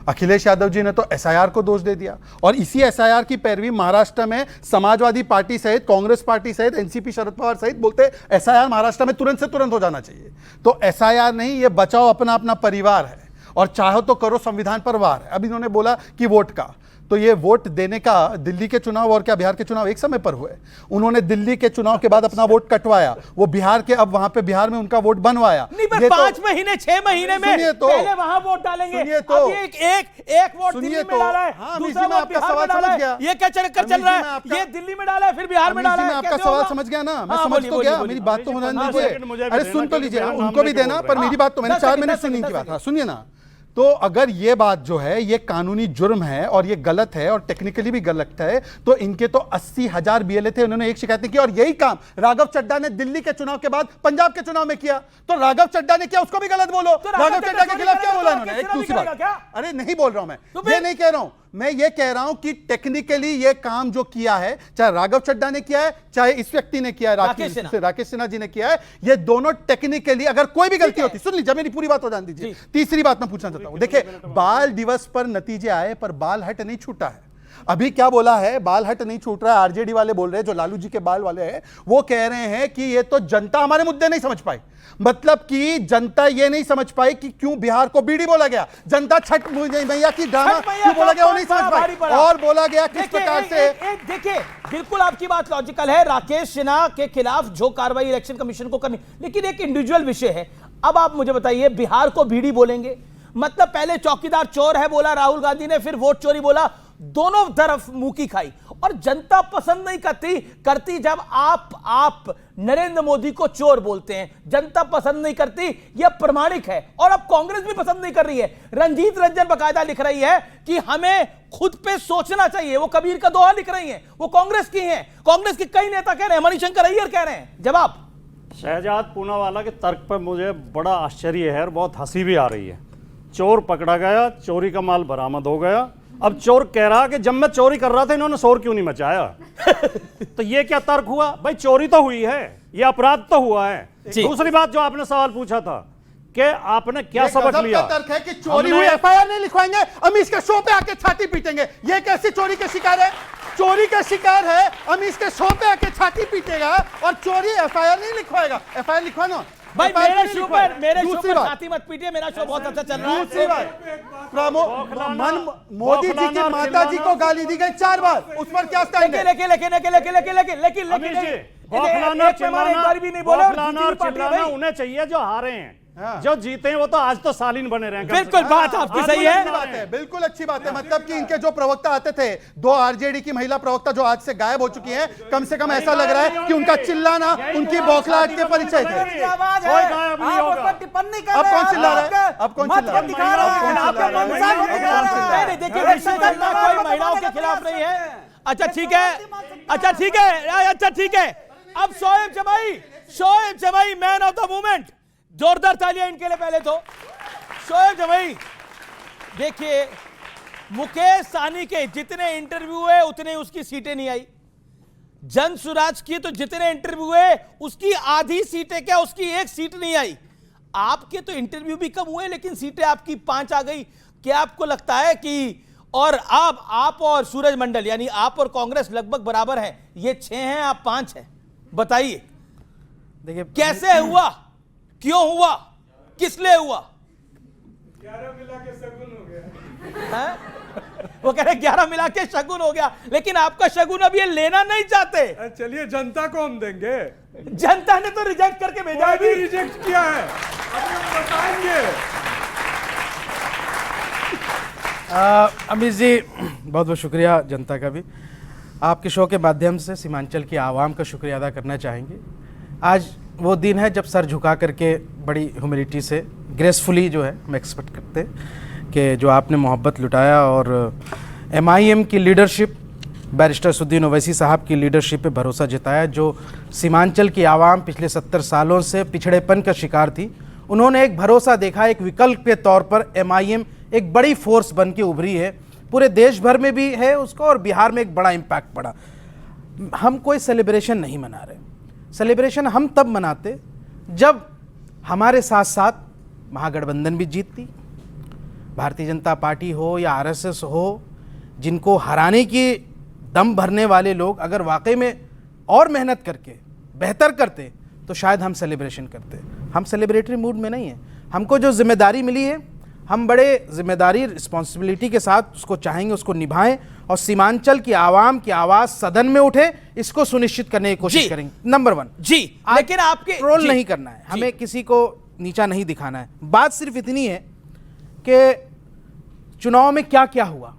अखिलेश यादव जी ने तो एसआईआर को दोष दे दिया, और इसी एसआईआर की पैरवी महाराष्ट्र में समाजवादी पार्टी सहित, कांग्रेस पार्टी सहित, एनसीपी शरद पवार सहित बोलते एसआईआर महाराष्ट्र में तुरंत से तुरंत हो जाना चाहिए। तो एसआईआर नहीं, ये बचाओ अपना अपना परिवार है, और चाहो तो करो संविधान पर वार। अब इन्होंने बोला कि वोट का, तो ये वोट देने का दिल्ली के चुनाव और क्या बिहार के चुनाव एक समय पर हुए? उन्होंने दिल्ली के चुनाव के बाद अपना वोट कटवाया, वो बिहार के, अब वहां पे बिहार में उनका वोट बनवाया। नहीं, पर 5 महीने 6 महीने में तो, पहले वहां वोट डालेंगे, तो, अब एक वोट दिल्ली में डाला है, दूसरा वोट बिहार में डाला है। ये क्या चक्कर चल रहा है? ये दिल्ली में डाला है, फिर बिहार में डाला है। आपका सवाल समझ गया ना? मैं समझ तो गया, मेरी बात तो होने दीजिए। अरे सुन तो लीजिए, उनको भी देना, पर मेरी बात तो मैंने 4 मिनट सुनी की बात। सुनिए ना, तो अगर ये बात जो है ये कानूनी जुर्म है और ये गलत है और टेक्निकली भी गलत है, तो इनके तो 80,000 बीएलए थे, उन्होंने एक शिकायत नहीं की। और यही काम राघव चड्ढा ने दिल्ली के चुनाव के बाद पंजाब के चुनाव में किया। तो राघव चड्ढा ने किया, उसको भी गलत बोलो। राघव चड्ढा के खिलाफ क्या बोला इन्होंने? एक दूसरी बात, अरे नहीं बोल रहा हूं मैं, ये नहीं कह रहा हूं मैं, ये कह रहा हूं कि टेक्निकली ये काम जो किया है, चाहे राघव चड्ढा ने किया है, चाहे इस व्यक्ति ने किया है, राकेश सिन्हा जी ने किया है, ये दोनों टेक्निकली अगर कोई भी गलती होती, सुन लीजिए मेरी पूरी बात हो जान दीजिए। तीसरी बात मैं पूछना चाहता हूं, देखिए, बाल दिवस पर नतीजे आए पर बाल हट नहीं छूटा है। अभी क्या बोला है? बाल हट नहीं छूट रहा है। आरजेडी वाले बोल रहे हैं, जो लालू जी के बाल वाले हैं, वो कह रहे हैं कि ये तो जनता हमारे मुद्दे नहीं समझ पाई। मतलब कि जनता ये नहीं समझ पाई कि क्यों बिहार को बीड़ी बोला गया, जनता छठ मैया की ड्रामा क्यों बोला गया वो नहीं समझ पाई, और बोला गया किस प्रकार से। देखिए, बिल्कुल आपकी बात लॉजिकल है, राकेश सिन्हा के खिलाफ जो कार्रवाई इलेक्शन कमीशन को करनी, लेकिन एक इंडिविजुअल विषय है। अब आप मुझे बताइए, बिहार को बीड़ी बोलेंगे, मतलब पहले चौकीदार चोर है बोला राहुल गांधी ने, फिर वोट चोरी बोला, दोनों तरफ मुंह की खाई। और जनता पसंद नहीं करती जब आप नरेंद्र मोदी को चोर बोलते हैं, जनता पसंद नहीं करती, यह प्रमाणिक है। और अब कांग्रेस भी पसंद नहीं कर रही है। रंजीत रंजन बकायदा लिख रही है कि हमें खुद पे सोचना चाहिए, वो कबीर का दोहा लिख रही है, वो कांग्रेस की हैं। कांग्रेस के कई नेता कह रहे हैं, मणिशंकर अय्यर कह रहे हैं। जवाब शहजाद पूनावाला के तर्क पर मुझे बड़ा आश्चर्य है और बहुत हंसी भी आ रही है। चोर पकड़ा गया, चोरी का माल बरामद हो गया, अब चोर कह रहा कि जब मैं चोरी कर रहा था इन्होंने शोर क्यों नहीं मचाया? तो ये क्या तर्क हुआ भाई? चोरी तो हुई है, ये अपराध तो हुआ है। दूसरी बात जो आपने सवाल पूछा था कि आपने क्या सबक लिया, तर्क है कि चोरी हुई, एफआईआर नहीं लिखवाएंगे, अमीश के शो पे आके छाती पीटेंगे। ये कैसी चोरी के शिकार है? चोरी का शिकार है, अमीश के शो पे आके छाती पीटेगा और चोरी एफआईआर नहीं लिखवाएगा। एफआईआर लिखवाना भाई, मेरे शो पर छाती मत पीटिए, मेरा शो बहुत अच्छा चल रहा है। दूसरी बात, मोदी जी की माता जी को गाली दी गई 4 बार, उस पर क्या स्टैंड है? लेकिन उन्हें चाहिए जो हारे हैं, जो जीते हैं वो तो आज तो सालीन बने रहे हैं। बिल्कुल बात आपकी सही है, बिल्कुल अच्छी बात है। मतलब कि इनके जो प्रवक्ता आते थे, 2 आरजेडी की महिला प्रवक्ता जो आज से गायब हो चुकी हैं, कम से कम ऐसा लग रहा है कि उनका चिल्लाना उनकी बौखलाहट के परिचय थे। अब कौन चिल्ला रहा है? अब कौन चिल्ला रहा है? देखिए, कोई महिलाओं के खिलाफ नहीं है। अच्छा ठीक है। अब शोएब जमाई मैन ऑफ द मूवमेंट, जोरदार तालियां इनके लिए। पहले तो शोएब जमाई, देखिए, मुकेश सहनी के जितने इंटरव्यू हुए उतने उसकी सीटें नहीं आई। जन स्वराज की तो जितने इंटरव्यू हुए उसकी आधी सीटें, क्या उसकी एक सीट नहीं आई। आपके तो इंटरव्यू भी कम हुए लेकिन सीटें आपकी 5 आ गई। क्या आपको लगता है कि और अब आप और सूरज मंडल यानी आप और कांग्रेस लगभग बराबर हैं, ये 6 हैं आप 5 हैं, बताइए देखिए कैसे हुआ, क्यों हुआ, किस लिए हुआ? 11 मिला के शगुन हो गया है? वो कह रहे 11 मिला के शगुन हो गया, लेकिन आपका शगुन अब ये लेना नहीं चाहते। चलिए जनता को हम देंगे, जनता ने तो रिजेक्ट करके भेजा है। भी रिजेक्ट किया है, अभी हम बताएंगे। अमित जी बहुत बहुत शुक्रिया जनता का भी। आपके शो के माध्यम से सीमांचल की आवाम का शुक्रिया अदा करना चाहेंगे। आज वो दिन है जब सर झुका करके बड़ी ह्यूमिलिटी से ग्रेसफुली जो है हम एक्सपेक्ट करते हैं कि जो आपने मोहब्बत लुटाया और MIM की लीडरशिप, बैरिस्टर असदुद्दीन ओवैसी साहब की लीडरशिप पे भरोसा जताया। जो सीमांचल की आवाम पिछले 70 सालों से पिछड़ेपन का शिकार थी, उन्होंने एक भरोसा देखा, एक विकल्प के तौर पर MIM एक बड़ी फोर्स बन के उभरी है। पूरे देश भर में भी है उसको और बिहार में एक बड़ा इम्पैक्ट पड़ा। हम कोई सेलिब्रेशन नहीं मना रहे, सेलिब्रेशन हम तब मनाते जब हमारे साथ साथ महागठबंधन भी जीतती, भारतीय जनता पार्टी हो या RSS हो, जिनको हराने की दम भरने वाले लोग अगर वाकई में और मेहनत करके बेहतर करते तो शायद हम सेलिब्रेशन करते। हम सेलिब्रेटरी मूड में नहीं हैं। हमको जो जिम्मेदारी मिली है हम बड़े जिम्मेदारी रिस्पॉन्सिबिलिटी के साथ उसको चाहेंगे, उसको निभाएं और सीमांचल की आवाम की आवाज़ सदन में उठे, इसको सुनिश्चित करने की कोशिश करेंगे। नंबर 1 जी, लेकिन आपके ट्रोल नहीं करना है, हमें किसी को नीचा नहीं दिखाना है। बात सिर्फ इतनी है कि चुनाव में क्या क्या हुआ।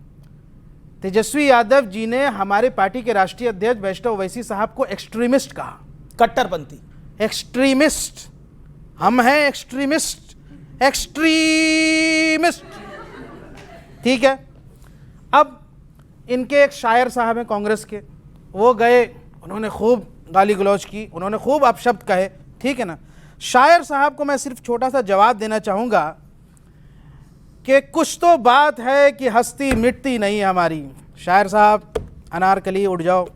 तेजस्वी यादव जी ने हमारे पार्टी के राष्ट्रीय अध्यक्ष बैरिस्टर ओवैसी साहब को एक्सट्रीमिस्ट कहा, कट्टरपंथी, एक्सट्रीमिस्ट। हम हैं एक्सट्रीमिस्ट, एक्सट्रीमिस्ट, ठीक है। अब इनके एक शायर साहब हैं कांग्रेस के, वो गए, उन्होंने खूब गाली गलौज की, उन्होंने खूब अपशब्द कहे, ठीक है ना। शायर साहब को मैं सिर्फ छोटा सा जवाब देना चाहूँगा कि कुछ तो बात है कि हस्ती मिटती नहीं हमारी। शायर साहब, अनारकली उड़ जाओ।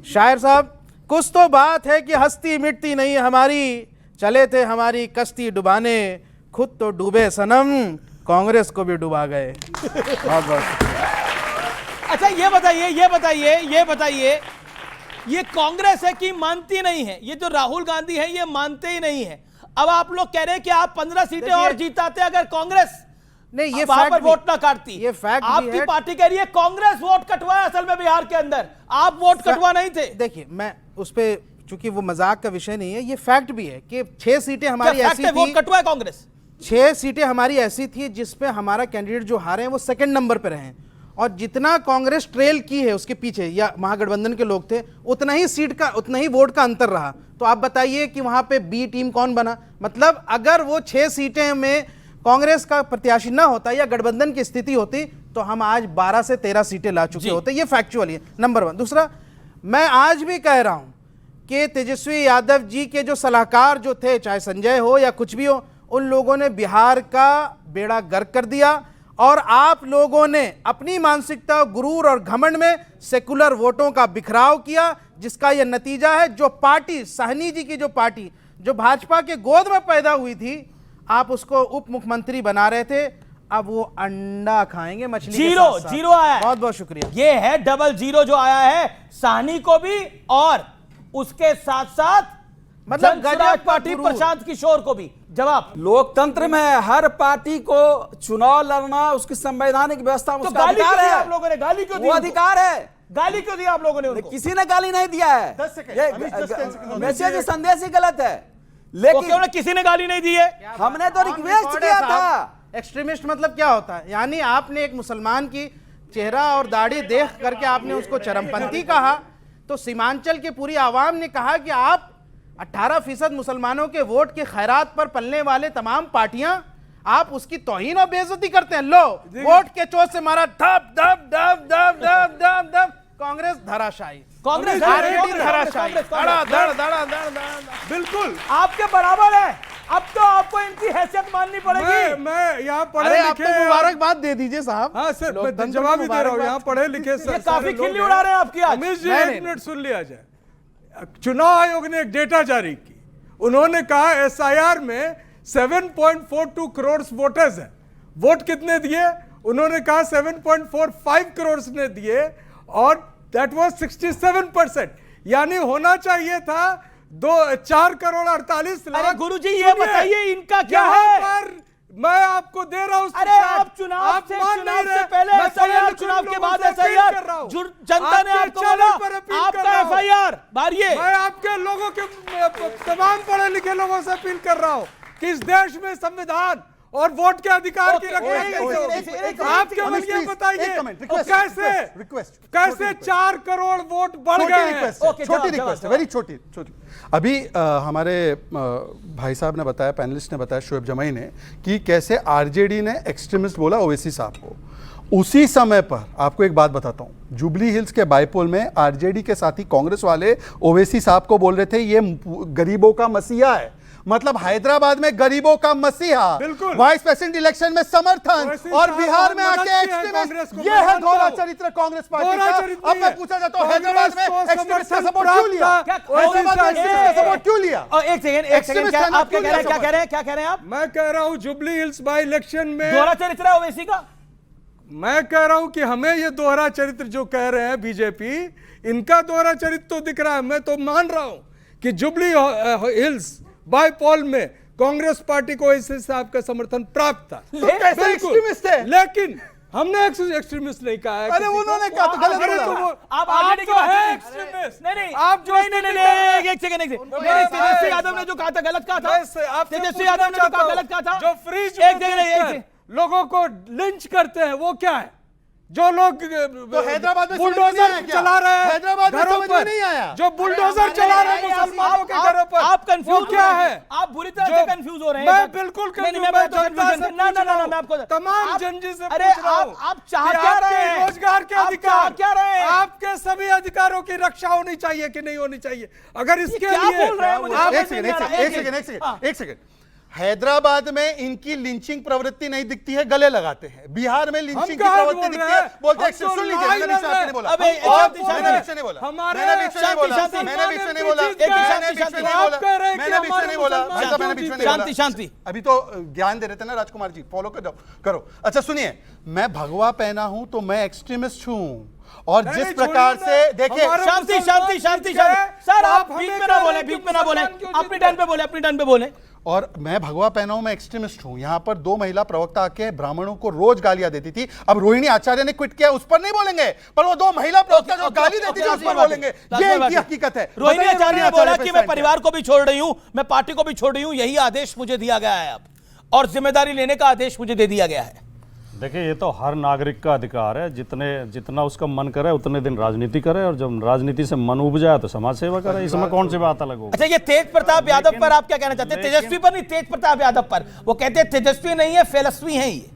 शायर साहब, कुछ तो बात है कि हस्ती मिटती नहीं हमारी, चले थे हमारी कश्ती डुबाने, खुद तो डूबे सनम, कांग्रेस को भी डुबा गए। बहुत बहुत। अच्छा ये बताइए ये कांग्रेस है कि मानती नहीं है? ये जो राहुल गांधी है ये मानते ही नहीं है। अब आप लोग कह रहे हैं कि आप 15 सीटें और जीताते अगर कांग्रेस नहीं, ये वहां पर वोट ना काटती। ये फैक्ट आपकी पार्टी कह रही है कांग्रेस वोट कटवाया असल में बिहार के अंदर, आप वोट कटवा नहीं थे। देखिए मैं उस पे, चूंकि वो मजाक का विषय नहीं है, ये फैक्ट भी है कि 6 सीटें हमारी ऐसी थी, वोट कटवाया कांग्रेस। 6 सीटें हमारी ऐसी थी जिसपे हमारा कैंडिडेट जो हारे हैं वो 2nd नंबर पे रहे, और जितना कांग्रेस ट्रेल की है उसके पीछे या महागठबंधन के लोग थे, उतना ही सीट का, उतना ही वोट का अंतर रहा। तो आप बताइए कि वहां पे बी टीम कौन बना? मतलब अगर वो 6 सीटें में कांग्रेस का प्रत्याशी ना होता या गठबंधन की स्थिति होती तो हम आज 12 से 13 सीटें ला चुके होते। ये फैक्चुअल है, नंबर 1। दूसरा, मैं आज भी कह रहा हूं कि तेजस्वी यादव जी के जो सलाहकार जो थे, चाहे संजय हो या कुछ भी हो, उन लोगों ने बिहार का बेड़ा गर्क कर दिया और आप लोगों ने अपनी मानसिकता, गुरूर और घमंड में सेकुलर वोटों का बिखराव किया, जिसका यह नतीजा है। जो पार्टी, साहनी जी की जो पार्टी जो भाजपा के गोद में पैदा हुई थी, आप उसको उप मुख्यमंत्री बना रहे थे, अब वो अंडा खाएंगे मछली के साथ साथ। जीरो आया है। बहुत बहुत शुक्रिया। ये है डबल जीरो जो आया है साहनी को भी और उसके साथ साथ मतलब गजराज पार्टी प्रशांत किशोर को भी। जवाब, लोकतंत्र में हर पार्टी को चुनाव लड़ना उसकी संवैधानिक व्यवस्था में उसका अधिकार है। आप लोगों ने गाली क्यों दी? वो अधिकार है। गाली क्यों दी आप लोगों ने उनको? किसी ने गाली नहीं दिया है। 10 सेकंड, मैसेज संदेश ही गलत है, लेकिन किसी ने गाली नहीं दी है। हमने तो रिक्वेस्ट किया था। एक्सट्रीमिस्ट मतलब क्या होता है? यानी आपने एक मुसलमान की चेहरा और दाढ़ी देख करके आपने उसको चरमपंथी कहा, तो सीमांचल की पूरी आवाम ने कहा कि आप 18% मुसलमानों के वोट के खैरात पर पलने वाले तमाम पार्टियां, आप उसकी तौहीन और बेइज्जती करते हैं। लो, वोट के चोट से मारा धप धप धप धप धप धप धप, कांग्रेस धराशायी, कांग्रेस धराशायी, बिल्कुल आपके बराबर है। अब तो आपको इनकी हैसियत माननी पड़ेगी। मैं यहाँ पढ़े अरे लिखे आप तो मुबारकबाद दे दीजिए साहब। हाँ सर, मैं जवाब ही दे रहा हूँ। यहाँ पढ़े लिखे सर काफी खिल्ली उड़ा रहे हैं आपकी आज। रमेश जी, एक मिनट सुन लिया जाए। चुनाव आयोग ने एक डेटा जारी की। उन्होंने कहा SIR में 7.42 करोड़ वोटर्स हैं। वोट कितने दिए? उन्होंने कहा 7.45 करोड़ ने दिए और दैट वाज 67%। यानी होना चाहिए था 4 करोड़ 48 लाख। अरे गुरुजी ये बताइए इनका क्या है? पर मैं आपको दे रहा हूं। अरे आप चुनाव से पहले SIR, चुनाव के बाद SIR, जनता ने आपको बोला आपका FIR मारिए। मैं आपके लोगों के तमाम पढ़े लिखे लोगों से अपील कर रहा हूं कि इस देश में संविधान और वोट के अधिकार की रक्षा। आपके मन ये बताइए कैसे 4 करोड़ वोट बढ़ गए हैं? छोटी रिक्वेस्ट है, वेरी छोटी। अभी हमारे भाई साहब ने बताया, पैनलिस्ट ने बताया, शोएब जमाई ने, कि कैसे आरजेडी ने एक्सट्रीमिस्ट बोला ओवैसी साहब को। उसी समय पर आपको एक बात बताता हूं, जुबली हिल्स के बाईपोल में आरजेडी के साथी कांग्रेस वाले ओवैसी साहब को बोल रहे थे ये गरीबों का मसीहा है। मतलब हैदराबाद में गरीबों का मसीहा, वाइस प्रेसिडेंट इलेक्शन में समर्थन, और बिहार में आके एक्सट्रीमिस्ट। ये है घोड़ा चरित्र कांग्रेस पार्टी का। अब मैं पूछा जाता हूं हैदराबाद में एक्सट्रीमिस्ट का सपोर्ट क्यों लिया? हैदराबाद में एक्सट्रीमिस्ट का सपोर्ट क्यों लिया? एक सेकंड आप क्या कह रहे हैं आप? मैं कह रहा हूं जुबली हिल्स बाई इलेक्शन में दोहरा चरित्र है ओवैसी का। मैं कह रहा हूं कि हमें ये दोहरा चरित्र जो कह रहे हैं बीजेपी, इनका दोहरा चरित्र तो दिख रहा है। मैं तो मान रहा हूं कि जुबली हिल्स बाय पोल में कांग्रेस पार्टी को इस साहब का समर्थन प्राप्त था। तो कैसे एक्सट्रीमिस्ट है? लेकिन हमने एक्सट्रीमिस्ट नहीं कहा है। अरे उन्होंने कहा तो गलत बोला। आप जो है एक्सट्रीमिस्ट। नहीं आप जो नहीं एक सेकंड तेजस्वी यादव ने जो कहा था गलत कहा था। तेजस्वी यादव ने जो कहा गलत कहा था। जो फ्रीज लोगों को लिंच करते हैं वो क्या है? जो लोग तो हैदराबाद में बुलडोजर चला रहे हैं हैदराबाद में घरों पर, नहीं आया। जो बुलडोजर चला रहे हैं मुसलमानों के घरों पर, आप कंफ्यूज क्या है? आप बुरी तरह से कंफ्यूज हो रहे हैं। मैं बिल्कुल तमाम जनजी से अरे आप चाह क्या रहे हैं? रोजगार के अधिकार क्या रहे हैं? आपके सभी अधिकारों की रक्षा होनी चाहिए कि नहीं होनी चाहिए? अगर इसके लिए एक सेकंड हैदराबाद में इनकी लिंचिंग प्रवृत्ति नहीं दिखती है, गले लगाते हैं। बिहार में लिंचिंग की प्रवृत्ति दिखती है, बोलते हैं सुन लीजिए, मैंने बीच में नहीं बोला, मैंने बीच में नहीं बोला, मैंने बीच में नहीं बोला, मैंने बीच में नहीं बोला, भाई साहब मैंने बीच में नहीं बोला। शांति। अभी तो ज्ञान दे रहे थे ना राजकुमार जी, फॉलो करो। अच्छा सुनिए, मैं भगवा पहना हूं तो मैं एक्सट्रीमिस्ट हूं, और जिस प्रकार से देखिए शांति सर आप बीच में ना बोले, अपनी टर्न पे बोले। और मैं भगवा पहना हूं, मैं एक्सट्रीमिस्ट हूं। यहां पर 2 महिला प्रवक्ता आके ब्राह्मणों को रोज गालियां देती थी। अब रोहिणी आचार्य ने क्विट किया, उस पर नहीं बोलेंगे, पर वो 2 महिला प्रवक्ता जो गाली देती थी उस पर बोलेंगे। ये इनकी हकीकत है। रोहिणी आचार्य ने बोला कि मैं परिवार को भी छोड़ रही हूं, मैं पार्टी को भी छोड़ रही हूं, यही आदेश मुझे दिया गया है अब, और जिम्मेदारी लेने का आदेश मुझे दे दिया गया है। देखिए ये तो हर नागरिक का अधिकार है, जितना उसका मन करे उतने दिन राजनीति करे, और जब राजनीति से मन उब जाए तो समाज सेवा करे। इसमें कौन सी बात अलग होगी? अच्छा ये तेज प्रताप यादव पर आप क्या कहना चाहते हैं? तेजस्वी पर नहीं, तेज प्रताप यादव पर। वो कहते हैं तेजस्वी नहीं है, फेलस्वी है ये।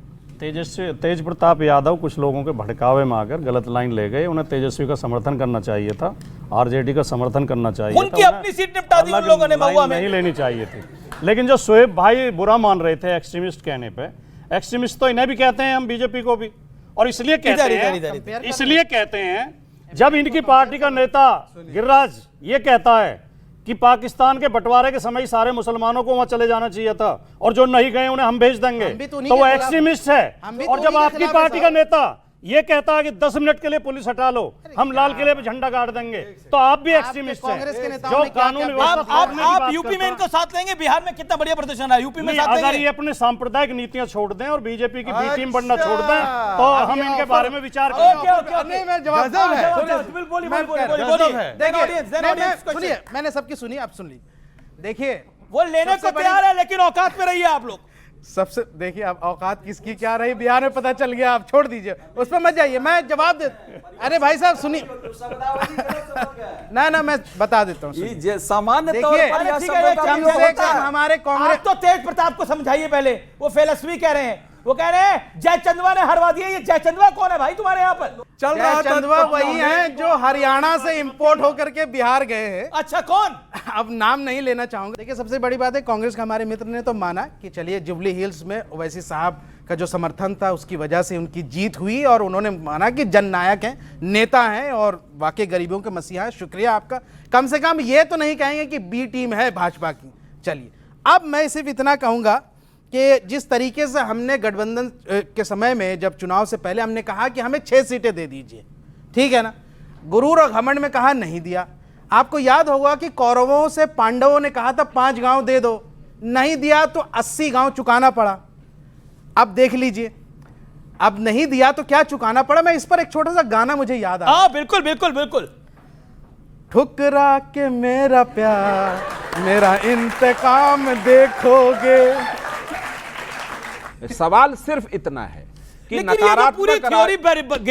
तेज प्रताप यादव कुछ लोगों के भड़कावे में आकर गलत लाइन ले गए। उन्हें तेजस्वी का समर्थन करना चाहिए था, आरजेडी का समर्थन करना चाहिए था। उनकी अपनी सीट निपटा दी उन लोगों ने महुआ में, नहीं लेनी चाहिए थी। लेकिन जो शोएब भाई बुरा मान रहे थे एक्सट्रीमिस्ट कहने पे, एक्सट्रीमिस्ट तो इन्हें भी कहते हैं, हम बीजेपी को भी, और इसलिए कहते हैं जब इनकी पार्टी का नेता गिरिराज ये कहता है कि पाकिस्तान के बंटवारे के समय सारे मुसलमानों को वहां चले जाना चाहिए था, और जो नहीं गए उन्हें हम भेज देंगे, तो वो एक्सट्रीमिस्ट है। और जब आपकी पार्टी का नेता ये कहता है कि 10 मिनट के लिए पुलिस हटा लो, हम लाल किले पे झंडा गाड़ देंगे, तो आप भी एक्सट्रीमिस्ट हैं। जो कानून आप यूपी में इनको साथ लेंगे? बिहार में कितना बढ़िया प्रदर्शन रहा, यूपी में साथ अगर ये अपने सांप्रदायिक नीतियां छोड़ दें और बीजेपी की बी टीम बनना छोड़ दें तो हम इनके बारे में विचार करेंगे। मैंने सबकी सुनी, आप सुन लीजिए। देखिए वो लेने को तैयार है, लेकिन औकात में रहिए आप लोग। सबसे देखिए अब औकात किसकी क्या रही बिहार में पता चल गया, आप छोड़ दीजिए, उस पर मत जाइए, मैं जवाब दे। अरे भाई साहब सुनिए ना मैं बता देता हूँ सामान्य तौर पर हमारे कांग्रेस तो तेज प्रताप को समझाइए पहले, वो फेलस्वी कह रहे हैं। वो कह रहे हैं जय चंदवा ने हरवा दिया। ये जय चंदवा कौन है भाई तुम्हारे यहाँ पर? चल रहा था चंदवा वही हैं जो हरियाणा से इंपोर्ट होकर के बिहार गए हैं। अच्छा कौन? अब नाम नहीं लेना चाहूंगा। देखिए सबसे बड़ी बात है, कांग्रेस के हमारे मित्र ने तो माना कि चलिए जुबली हिल्स में ओवैसी साहब का जो समर्थन था उसकी वजह से उनकी जीत हुई, और उन्होंने माना कि जननायक हैं, नेता हैं और वाकई गरीबों के मसीहा हैं। शुक्रिया आपका। कम से कम ये तो नहीं कहेंगे कि बी टीम है भाजपा की। चलिए अब मैं सिर्फ इतना कहूंगा कि जिस तरीके से हमने गठबंधन के समय में, जब चुनाव से पहले हमने कहा कि हमें 6 सीटें दे दीजिए, ठीक है ना, गुरूर और घमंड में कहा नहीं दिया। आपको याद होगा कि कौरवों से पांडवों ने कहा था 5 गांव दे दो, नहीं दिया तो 80 गांव चुकाना पड़ा। अब देख लीजिए, अब नहीं दिया तो क्या चुकाना पड़ा। मैं इस पर एक छोटा सा गाना मुझे याद आ, बिल्कुल बिल्कुल बिल्कुल। ठुकरा के मेरा प्यार, मेरा इंतकाम देखोगे। सवाल सिर्फ इतना है कि लेकिन ये तो पूरी थ्योरी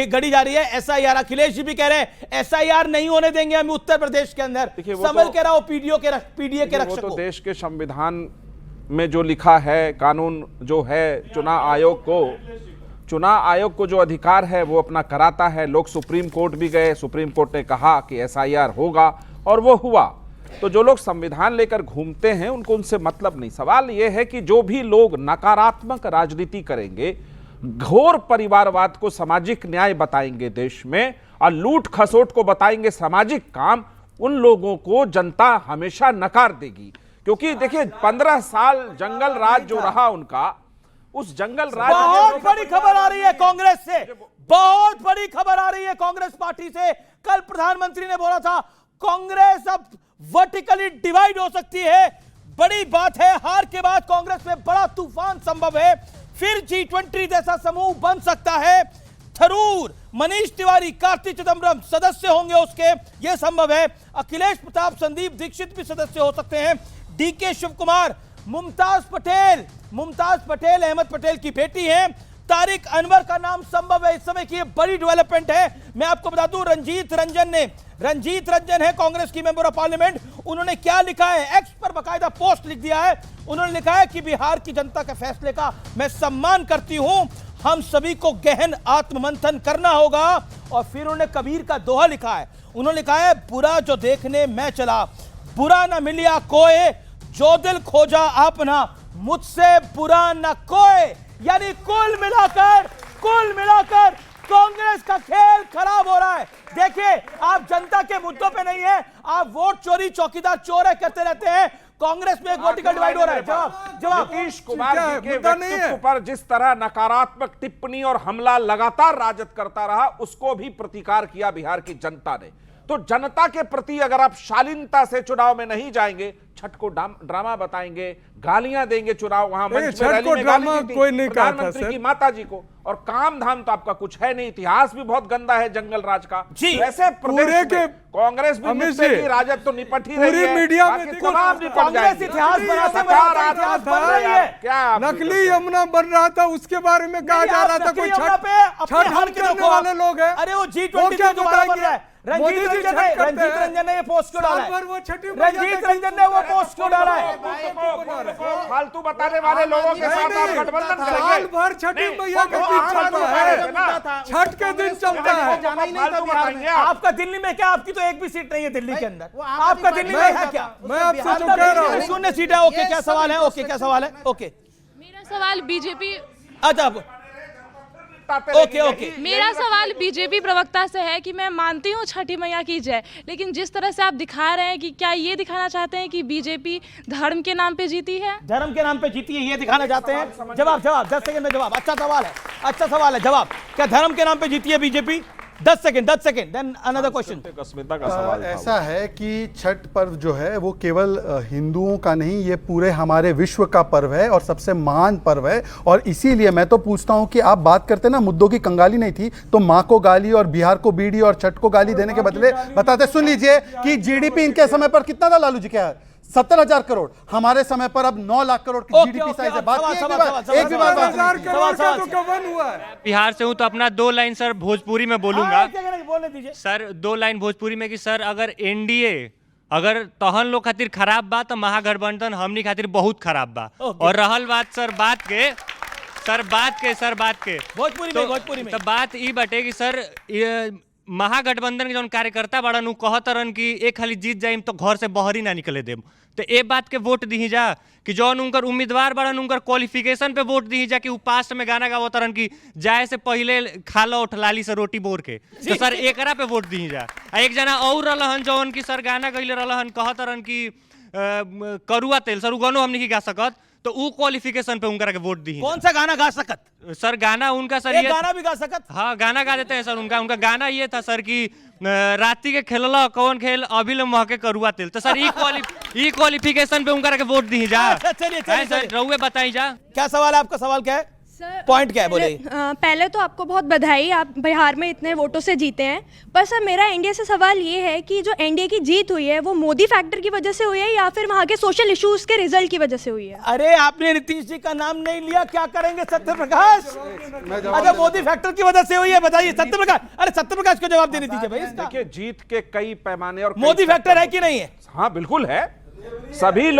गढ़ी जा रही है। एसआईआर, अखिलेश जी भी कह रहे हैं एसआईआर नहीं होने देंगे हम उत्तर प्रदेश के अंदर। समझ के रहो पीडीए के रक्षक। वो तो देश के संविधान में जो लिखा है, कानून जो है, चुनाव आयोग को जो अधिकार है वो अपना कराता है। लोग सुप्रीम कोर्ट भी गए, सुप्रीम कोर्ट ने कहा कि एसआईआर होगा और वो हुआ। तो जो लोग संविधान लेकर घूमते हैं उनको उनसे मतलब नहीं। सवाल ये है कि जो भी लोग नकारात्मक राजनीति करेंगे, घोर परिवारवाद को सामाजिक न्याय बताएंगे देश में, और लूट खसोट को बताएंगे सामाजिक काम, उन लोगों को जनता हमेशा नकार देगी। क्योंकि देखिए 15 साल जंगल राज जो रहा उनका, उस जंगल राज बहुत बड़ी खबर आ रही है कांग्रेस से, बहुत बड़ी खबर आ रही है कांग्रेस पार्टी से। कल प्रधानमंत्री ने बोला था कांग्रेस अब वर्टिकली डिवाइड हो सकती है। बड़ी बात है, हार के बाद कांग्रेस में बड़ा तूफान संभव है। फिर G20 जैसा समूह बन सकता है। थरूर, मनीष तिवारी, कार्ति चिदम्बरम सदस्य होंगे उसके, यह संभव है। अखिलेश प्रताप, संदीप दीक्षित भी सदस्य हो सकते हैं। डीके शिव कुमार, मुमताज पटेल अहमद पटेल की बेटी हैं। तारिक अनवर का नाम संभव है। इस समय की बड़ी डेवलपमेंट है। मैं आपको बता दूं, रंजीत रंजन है कांग्रेस की मेंबर ऑफ पार्लियामेंट। उन्होंने क्या लिखा है, एक्स पर बकायदा पोस्ट लिख दिया है। उन्होंने लिखा है कि बिहार की जनता के फैसले का मैं सम्मान करती हूं, हम सभी को गहन आत्ममंथन करना होगा। और फिर उन्होंने कबीर का दोहा लिखा है। उन्होंने लिखा है, बुरा जो देखने मैं चला, बुरा न मिलिया कोई, जो दिल खोजा आपना, मुझसे बुरा न कोई। यानी कुल मिलाकर कांग्रेस का खेल खराब हो रहा है। देखिए, आप जनता के मुद्दों पे नहीं है, आप वोट चोरी, चौकीदार चोर करते रहते हैं। कांग्रेस में एक वर्टिकल डिवाइड हो रहा है। जवाब नीतीश कुमार जी के व्यक्तित्व पर जिस तरह नकारात्मक टिप्पणी और हमला लगातार राजद करता रहा, उसको भी प्रतिकार किया बिहार की जनता ने। तो जनता के प्रति अगर आप शालीनता से चुनाव में नहीं जाएंगे, छठ को ड्रामा बताएंगे, गालियां देंगे, चुनाव वहां मंच में रैली में गाली दी थी प्रधानमंत्री की माता जी को, और काम धाम तो आपका कुछ है नहीं। इतिहास भी बहुत गंदा है जंगल राज का। वैसे प्रदेश के कांग्रेस भी निपटेगी, राजद तो निपट ही रही है, मीडिया में तमाम निपट जाएंगे। इतिहास बन रही है। क्या नकली यमुना बन रहा था, उसके बारे में कहा जा रहा था कोई छठ करने वाले लोग हैं। अरे वो G20 क्या बन रहा है। रंजीत रंजन ने ये पोस्ट क्यों डाला है? रंजीत रंजन ने वो पोस्ट क्यों डाला है? फालतू बताने वाले लोगों के साथ आप गठबंधन करेंगे। साल भर छठी मैया के दिन चलता है, छठ के दिन चलता है। आपका दिल्ली में क्या, आपकी तो एक भी सीट नहीं है दिल्ली के अंदर। आपका दिल्ली में है क्या? मैं आपसे जो कह रहा हूँ, 0 सीट है। ओके, क्या सवाल है? ओके, क्या सवाल है? ओके, मेरा सवाल बीजेपी, अच्छा ओके। मेरा सवाल बीजेपी प्रवक्ता से है कि मैं मानती हूँ छठी मैया की जय, लेकिन जिस तरह से आप दिखा रहे हैं कि क्या ये दिखाना चाहते हैं कि बीजेपी धर्म के नाम पे जीती है? धर्म के नाम पे जीती है ये दिखाना चाहते हैं? जवाब 10 सेकंड में जवाब। अच्छा सवाल है, जवाब। क्या धर्म के नाम पे जीती है BJP? 10 second, then another question. ऐसा है कि छठ पर्व जो है वो केवल हिंदुओं का नहीं, ये पूरे हमारे विश्व का पर्व है और सबसे महान पर्व है। और इसीलिए मैं तो पूछता हूं कि आप बात करते ना, मुद्दों की कंगाली नहीं थी तो माँ को गाली और बिहार को बीड़ी और छठ को गाली देने के बदले बताते। सुन लीजिए कि जीडीपी इनके समय पर कितना था लालू जी, क्या है 70,000 करोड़, हमारे समय पर अब 9 लाख करोड़ की जीडीपी साइज है। बात एक भी बार बिहार से हूँ तो अपना 2 लाइन सर भोजपुरी में बोलूंगा। सर 2 लाइन भोजपुरी में कि सर अगर एनडीए अगर तहन लोग खातिर खराब बा तो महागठबंधन हमनी खातिर बहुत खराब बा। और रहल बात सर बात के सर बात के भोजपुरी में तो बात ई बटे कि सर महागठबंधन के जौन कार्यकर्ता बड़न उ कहतरन कि एक खाली जीत जाइम तो घर से बाहर ही ना निकले देम, तो ए बात के वोट दी जा कि जौन उनकर उम्मीदवार बड़न उनकर क्वालिफिकेशन पे वोट दी जा कि उ पास्ट में गाना गावतरन कि जाए से पहले खा लो उठलाली से रोटी बोर के, तो सर एकरा पे वोट दी जा। एक जना और रहन जौन कि सर गाना गइले रहन कहतरन कि करुआ तेल, सर उ गानो हमनी की गा सकत, तो उ क्वालिफिकेशन पे उनकरा के वोट दी। कौन सा गाना गा सकत? सर गाना उनका सर ये गाना भी गा सकत? हाँ गाना गा देते हैं सर। उनका गाना ये था सर कि राती के खेलला कौन खेल अभी ले महके करुआ तेल, तो सर ई क्वालिफिकेशन पे उनका के वोट दी जा। चलिए सर रहुए बताई जा। क्या सवाल है आपका? सवाल क्या है? पॉइंट क्या है बोले? पहले तो आपको बहुत बधाई, आप बिहार में इतने वोटों से जीते हैं। पर सर मेरा एनडीए से सवाल ये है कि जो एनडीए की जीत हुई है वो मोदी फैक्टर की वजह से हुई है या फिर वहाँ के सोशल इश्यूज के रिजल्ट की वजह से हुई है? अरे आपने नीतीश जी का नाम नहीं लिया, क्या करेंगे सत्य प्रकाश? अच्छा मोदी फैक्टर की वजह से हुई है, बताइए सत्य प्रकाश। अरे सत्य प्रकाश को जवाब देने दीजिए भाई। देखिए जीत के कई पैमाने और मोदी फैक्टर है कि नहीं है? हाँ बिल्कुल है। सभी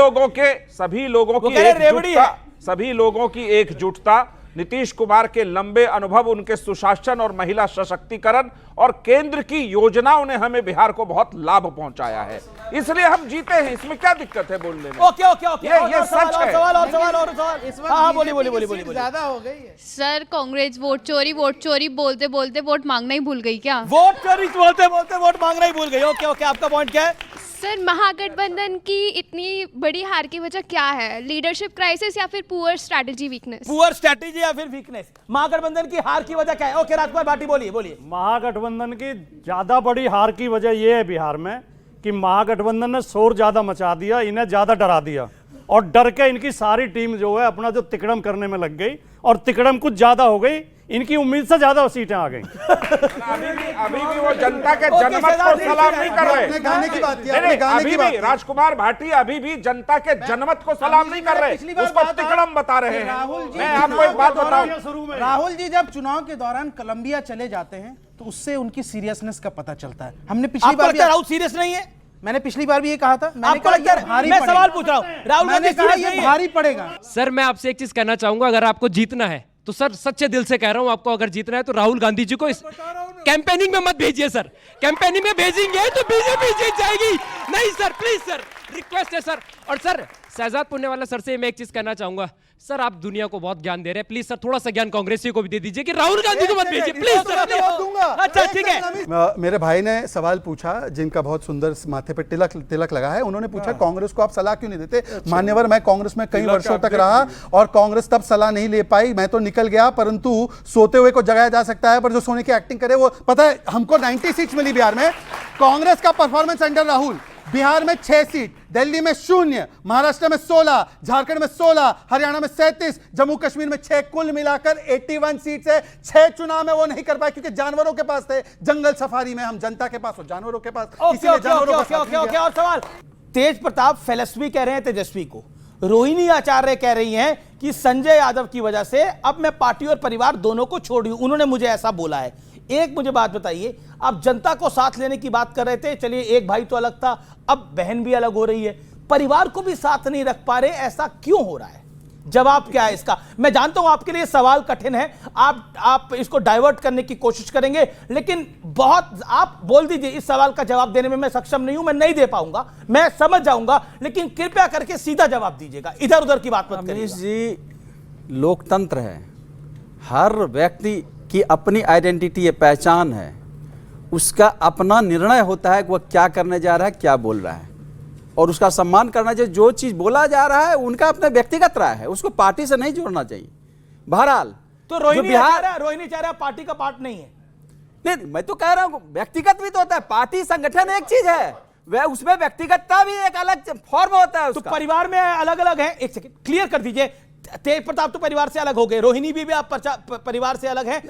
लोगों की एकजुटता, नीतीश कुमार के लंबे अनुभव, उनके सुशासन और महिला सशक्तिकरण और केंद्र की योजनाओं ने हमें बिहार को बहुत लाभ पहुंचाया है, इसलिए हम जीते हैं। इसमें क्या दिक्कत है बोलने में? ओके ये सच है। सवाल। हाँ बोलिए। ज्यादा हो गई है सर। कांग्रेस वोट चोरी बोलते बोलते वोट मांगना ही भूल गई क्या? वोट चोरी बोलते वोट मांगना ही भूल गई। ओके आपका पॉइंट क्या है? सर महागठबंधन की इतनी बड़ी हार की वजह क्या है? लीडरशिप क्राइसिस या फिर poor strategy weakness? Poor strategy या फिर वीकनेस? महागठबंधन की हार की वजह क्या है? ओके राजकुमार भाटी बोलिए। महागठबंधन की ज्यादा बड़ी हार की वजह यह है बिहार में कि महागठबंधन ने शोर ज्यादा मचा दिया, इन्हें ज्यादा डरा दिया और डर के इनकी सारी टीम जो है अपना जो तिकड़म करने में लग गई और तिकड़म कुछ ज्यादा हो गई, इनकी उम्मीद से ज्यादा सीटें आ गई। अभी भी वो जनता के जनमत को सलाम नहीं कर रहे। गाने की बात की, अभी भी राजकुमार भाटी अभी भी जनता के जनमत को सलाम नहीं कर रहे, उसको तिकड़म बता रहे हैं। मैं आपको एक बात बताऊं, राहुल जी जब चुनाव के दौरान कोलंबिया चले जाते हैं तो उससे उनकी सीरियसनेस का पता चलता है। हमने पिछली बार भी राहुल सीरियस नहीं है, मैंने पिछली बार भी ये कहा था। मैं सवाल पूछ रहा हूं, राहुल गांधी ये भारी पड़ेगा। सर मैं आपसे एक चीज कहना चाहूंगा, अगर आपको जीतना है तो सर सच्चे दिल से कह रहा हूं, आपको अगर जीतना है तो राहुल गांधी जी को इस कैंपेनिंग में मत भेजिए सर। कैंपेनिंग में भेजेंगे तो बीजेपी जीत जाएगी। नहीं सर प्लीज सर, रिक्वेस्ट है सर। और सर शहजाद पुण्यवाला सर से मैं एक चीज कहना चाहूंगा, सर आप दुनिया को बहुत ज्ञान दे रहे हैं, प्लीज सर थोड़ा सा ज्ञान कांग्रेसी को भी दे दीजिए कि राहुल गांधी को मत भेजिए प्लीज सर। अच्छा ठीक है। मेरे भाई ने सवाल पूछा जिनका बहुत सुंदर माथे पे तिलक लगा है, उन्होंने पूछा कांग्रेस को आप सलाह क्यों नहीं देते? मान्यवर मैं कांग्रेस में कई वर्षों तक रहा और कांग्रेस तब सलाह नहीं ले पाई, मैं तो निकल गया, परंतु सोते हुए को जगाया जा सकता है, पर जो सोने की एक्टिंग करे वो पता है। हमको 90 सीट्स मिली बिहार में। कांग्रेस का परफॉर्मेंस अंडर राहुल, बिहार में 6 सीट, दिल्ली में 0, महाराष्ट्र में 16, झारखंड में 16, हरियाणा में 37, जम्मू कश्मीर में 6, कुल मिलाकर 81 सीट से 6 चुनाव में वो नहीं कर पाए क्योंकि जानवरों के पास थे। जंगल सफारी में हम जनता के पास और जानवरों के पास। और सवाल, तेज प्रताप फेलस्वी कह रहे हैं तेजस्वी को, रोहिणी आचार्य कह रही हैं कि संजय यादव की वजह से अब मैं पार्टी और परिवार दोनों को छोड़ दूं, उन्होंने मुझे ऐसा बोला है। एक मुझे बात बताइए, आप जनता को साथ लेने की बात कर रहे थे, चलिए एक भाई तो अलग था, अब बहन भी अलग हो रही है, परिवार को भी साथ नहीं रख पा रहे, ऐसा क्यों हो रहा है? जवाब क्या है इसका? मैं जानता हूं आपके लिए सवाल कठिन है, आप इसको डाइवर्ट करने की कोशिश करेंगे, लेकिन बहुत आप बोल दीजिए, इस सवाल का जवाब देने में मैं सक्षम नहीं हूं, मैं नहीं दे पाऊंगा, मैं समझ जाऊंगा, लेकिन कृपया करके सीधा जवाब दीजिएगा, इधर उधर की बात मत करिए। अमीश जी, लोकतंत्र है, हर व्यक्ति की अपनी आइडेंटिटी है, पहचान है, उसका अपना निर्णय होता है कि वह क्या करने जा रहा है, क्या बोल रहा है, और उसका सम्मान करना चाहिए। जो चीज बोला जा रहा है उनका अपना व्यक्तिगत राय है, उसको पार्टी से नहीं जोड़ना चाहिए। बहरहाल तो रोहिणी आचार्य पार्टी का पार्ट नहीं है। नहीं, मैं तो कह रहा हूँ व्यक्तिगत भी तो होता है, पार्टी संगठन एक चीज है, वह उसमें व्यक्तिगतता भी एक अलग फॉर्म होता है। तो परिवार में अलग अलग है, एक सेकंड क्लियर कर दीजिए। तेज प्रताप तो परिवार से अलग हो गए, रोहिणी भी आप परिवार से अलग है,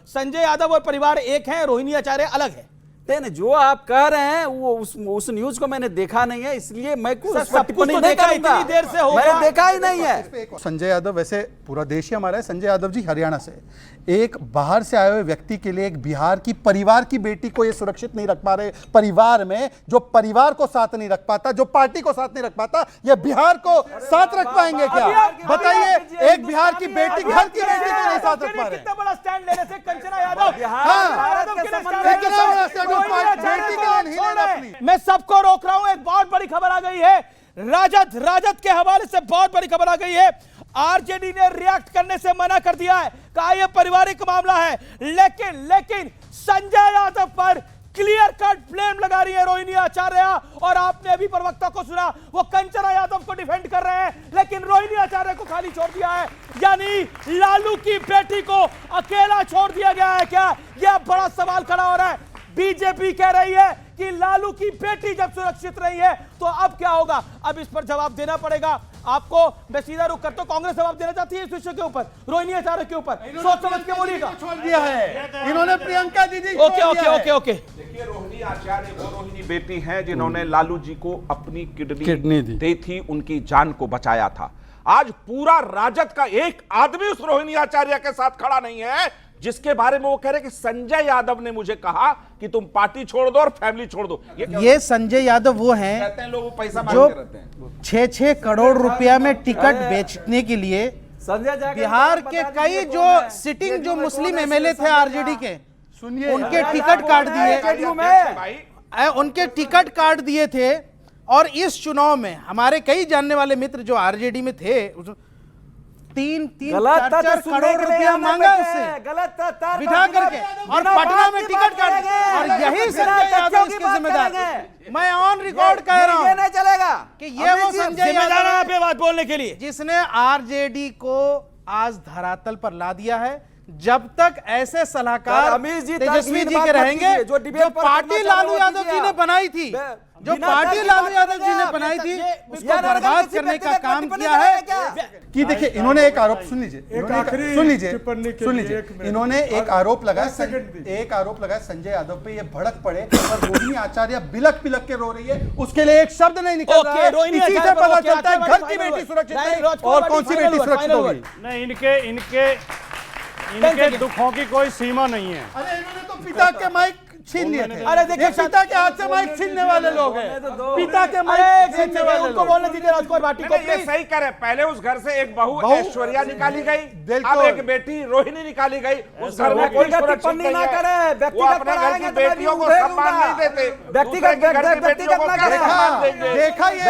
संजय यादव और परिवार एक है, रोहिणी आचार्य अलग है। नहीं, जो आप कह रहे हैं वो उस न्यूज को मैंने देखा नहीं है, इसलिए मैं सर, उस पर सब कुछ टिप्पणी तो नहीं देखा करूंगा। इतनी देर से हो मैंने गया। देखा ही नहीं है। संजय यादव, वैसे पूरा देश ही हमारा है, संजय यादव जी हरियाणा से, एक बाहर से आए हुए व्यक्ति के लिए, एक बिहार की परिवार की बेटी को ये सुरक्षित नहीं रख पा रहे, परिवार में जो परिवार को साथ नहीं रख पाता, जो पार्टी को साथ नहीं रख पाता, ये बिहार को साथ रख पाएंगे क्या? बताइए, एक बिहार की बेटी, घर की बेटी को नहीं साथ रख पा रहे। कितना बड़ा स्टैंड लेने से कंचना यादव, मैं सबको रोक रहा हूं। एक बहुत बड़ी खबर आ गई है, राजद के हवाले से बहुत बड़ी खबर आ गई है। आरजेडी ने रिएक्ट करने से मना कर दिया है, कहा यह पारिवारिक मामला है, लेकिन संजय यादव पर क्लियर कट ब्लेम लगा रही है रोहिणी आचार्य। और आपने अभी प्रवक्ता को सुना, वो कंचना यादव को डिफेंड कर रहे हैं, लेकिन रोहिणी आचार्य को खाली छोड़ दिया है। यानी लालू की बेटी को अकेला छोड़ दिया गया है क्या? यह बड़ा सवाल खड़ा हो रहा है। बीजेपी कह रही है कि लालू की बेटी जब सुरक्षित रही है तो अब क्या होगा? अब इस पर जवाब देना पड़ेगा आपको। मैं सीधा रुख करता हूं, कांग्रेस जवाब देना चाहती है इस विषय के ऊपर, रोहिणी आचार्य के ऊपर, सोच समझ के बोलिएगा। छोड़ दिया है इन्होंने, प्रियंका दीदी। ओके। देखिए, रोहिणी आचार्य वो रोहिणी बेटी हैं जिन्होंने लालू जी को अपनी किडनी दी थी, उनकी जान को बचाया था। आज पूरा राजद का एक आदमी उस रोहिणी आचार्य के साथ खड़ा नहीं है, जिसके बारे में वो कह रहे कि संजय यादव ने मुझे कहा कि तुम पार्टी छोड़ दो और फैमिली छोड़ दो। ये संजय यादव वो हैं, कहते हैं लोग पैसा जो मांगते रहते हैं, 6-6 करोड़ रुपया में टिकट बेचने के लिए बिहार के कई जो सिटिंग जो मुस्लिम एमएलए थे आरजेडी के, उनके टिकट काट दिए थे। और इस चुनाव में हमारे कई जानने वाले मित्र जो आरजेडी में थे, 3-4 करोड़ रुपया मांगा उससे, बिठा करके, और पटना में टिकट काट, और यही संजय यादव इसके जिम्मेदार। मैं ऑन रिकॉर्ड कह रहा हूं नहीं चलेगा कि ये वो संजय यादव पे बात बोलने के लिए जिसने आरजेडी को आज धरातल पर ला दिया है। जब तक ऐसे सलाहकार तेजस्वी जी के रहेंगे, जो पार्टी लालू यादव जी ने बनाई थी, उसको बर्बाद करने का काम किया है। कि देखिए, इन्होंने एक आरोप, सुन लीजिए, इन्होंने एक आरोप लगाया संजय यादव पे, ये भड़क पड़े और रोहिणी आचार्य बिलक बिलक के रो रही है, उसके लिए एक शब्द नहीं निकल रहा है। इसी से पता चलता है घर की बेटी सुरक्षित नहीं और कौन सी बेटी सुरक्षित होगी। नहीं, इनके दुखों की कोई सीमा नहीं है। अरे इन्होंने तो पिता के माइक छीन लिए थे। अरे देखिए, पिता के हाथ से माइक छीनने वाले लोग हैं, पिता के माइक छीनने वाले लोग। उनको बोलने दीजिए राजकुमार भाटी को। ये सही करे, पहले उस घर से एक बहू ऐश्वर्या निकाली गई, अब एक बेटी रोहिणी निकाली गई। उस घर में कोई सुरक्षित नहीं है, वो अपने घर की बेटियों को सम्मान नहीं देते, व्यक्तिगत देखा ये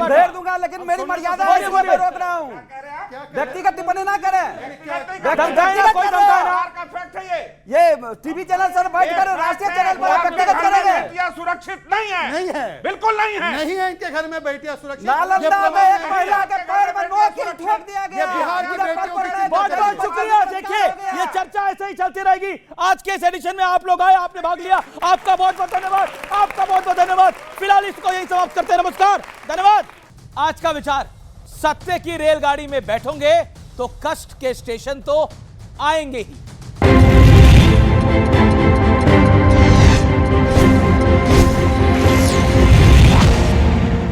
भेज दूंगा, लेकिन मेरी मर्यादा है, मैं रोक रहा हूँ। व्यक्तिगत टिप्पणी ना करें, ये टीवी चैनल सर बैठ कर राष्ट्रीय चैनल पर व्यक्तिगत करेंगे। बेटियां सुरक्षित नहीं है, बिल्कुल नहीं है इनके घर में बेटियां सुरक्षित। नालंदा में एक महिला के पैर में नोक ठोक दिया गया। बिहार की बेटियों की बहुत बहुत शुक्रिया। देखिए, ये चर्चा ऐसे ही चलती रहेगी। आज के इस एडिशन में आप लोग आए, आपने भाग लिया, आपका बहुत बहुत धन्यवाद, आपका बहुत बहुत धन्यवाद। फिलहाल इसको यही समाप्त करते हैं, नमस्कार, धन्यवाद। आज का विचार, सत्य की रेलगाड़ी में बैठोगे तो कष्ट के स्टेशन तो आएंगे ही।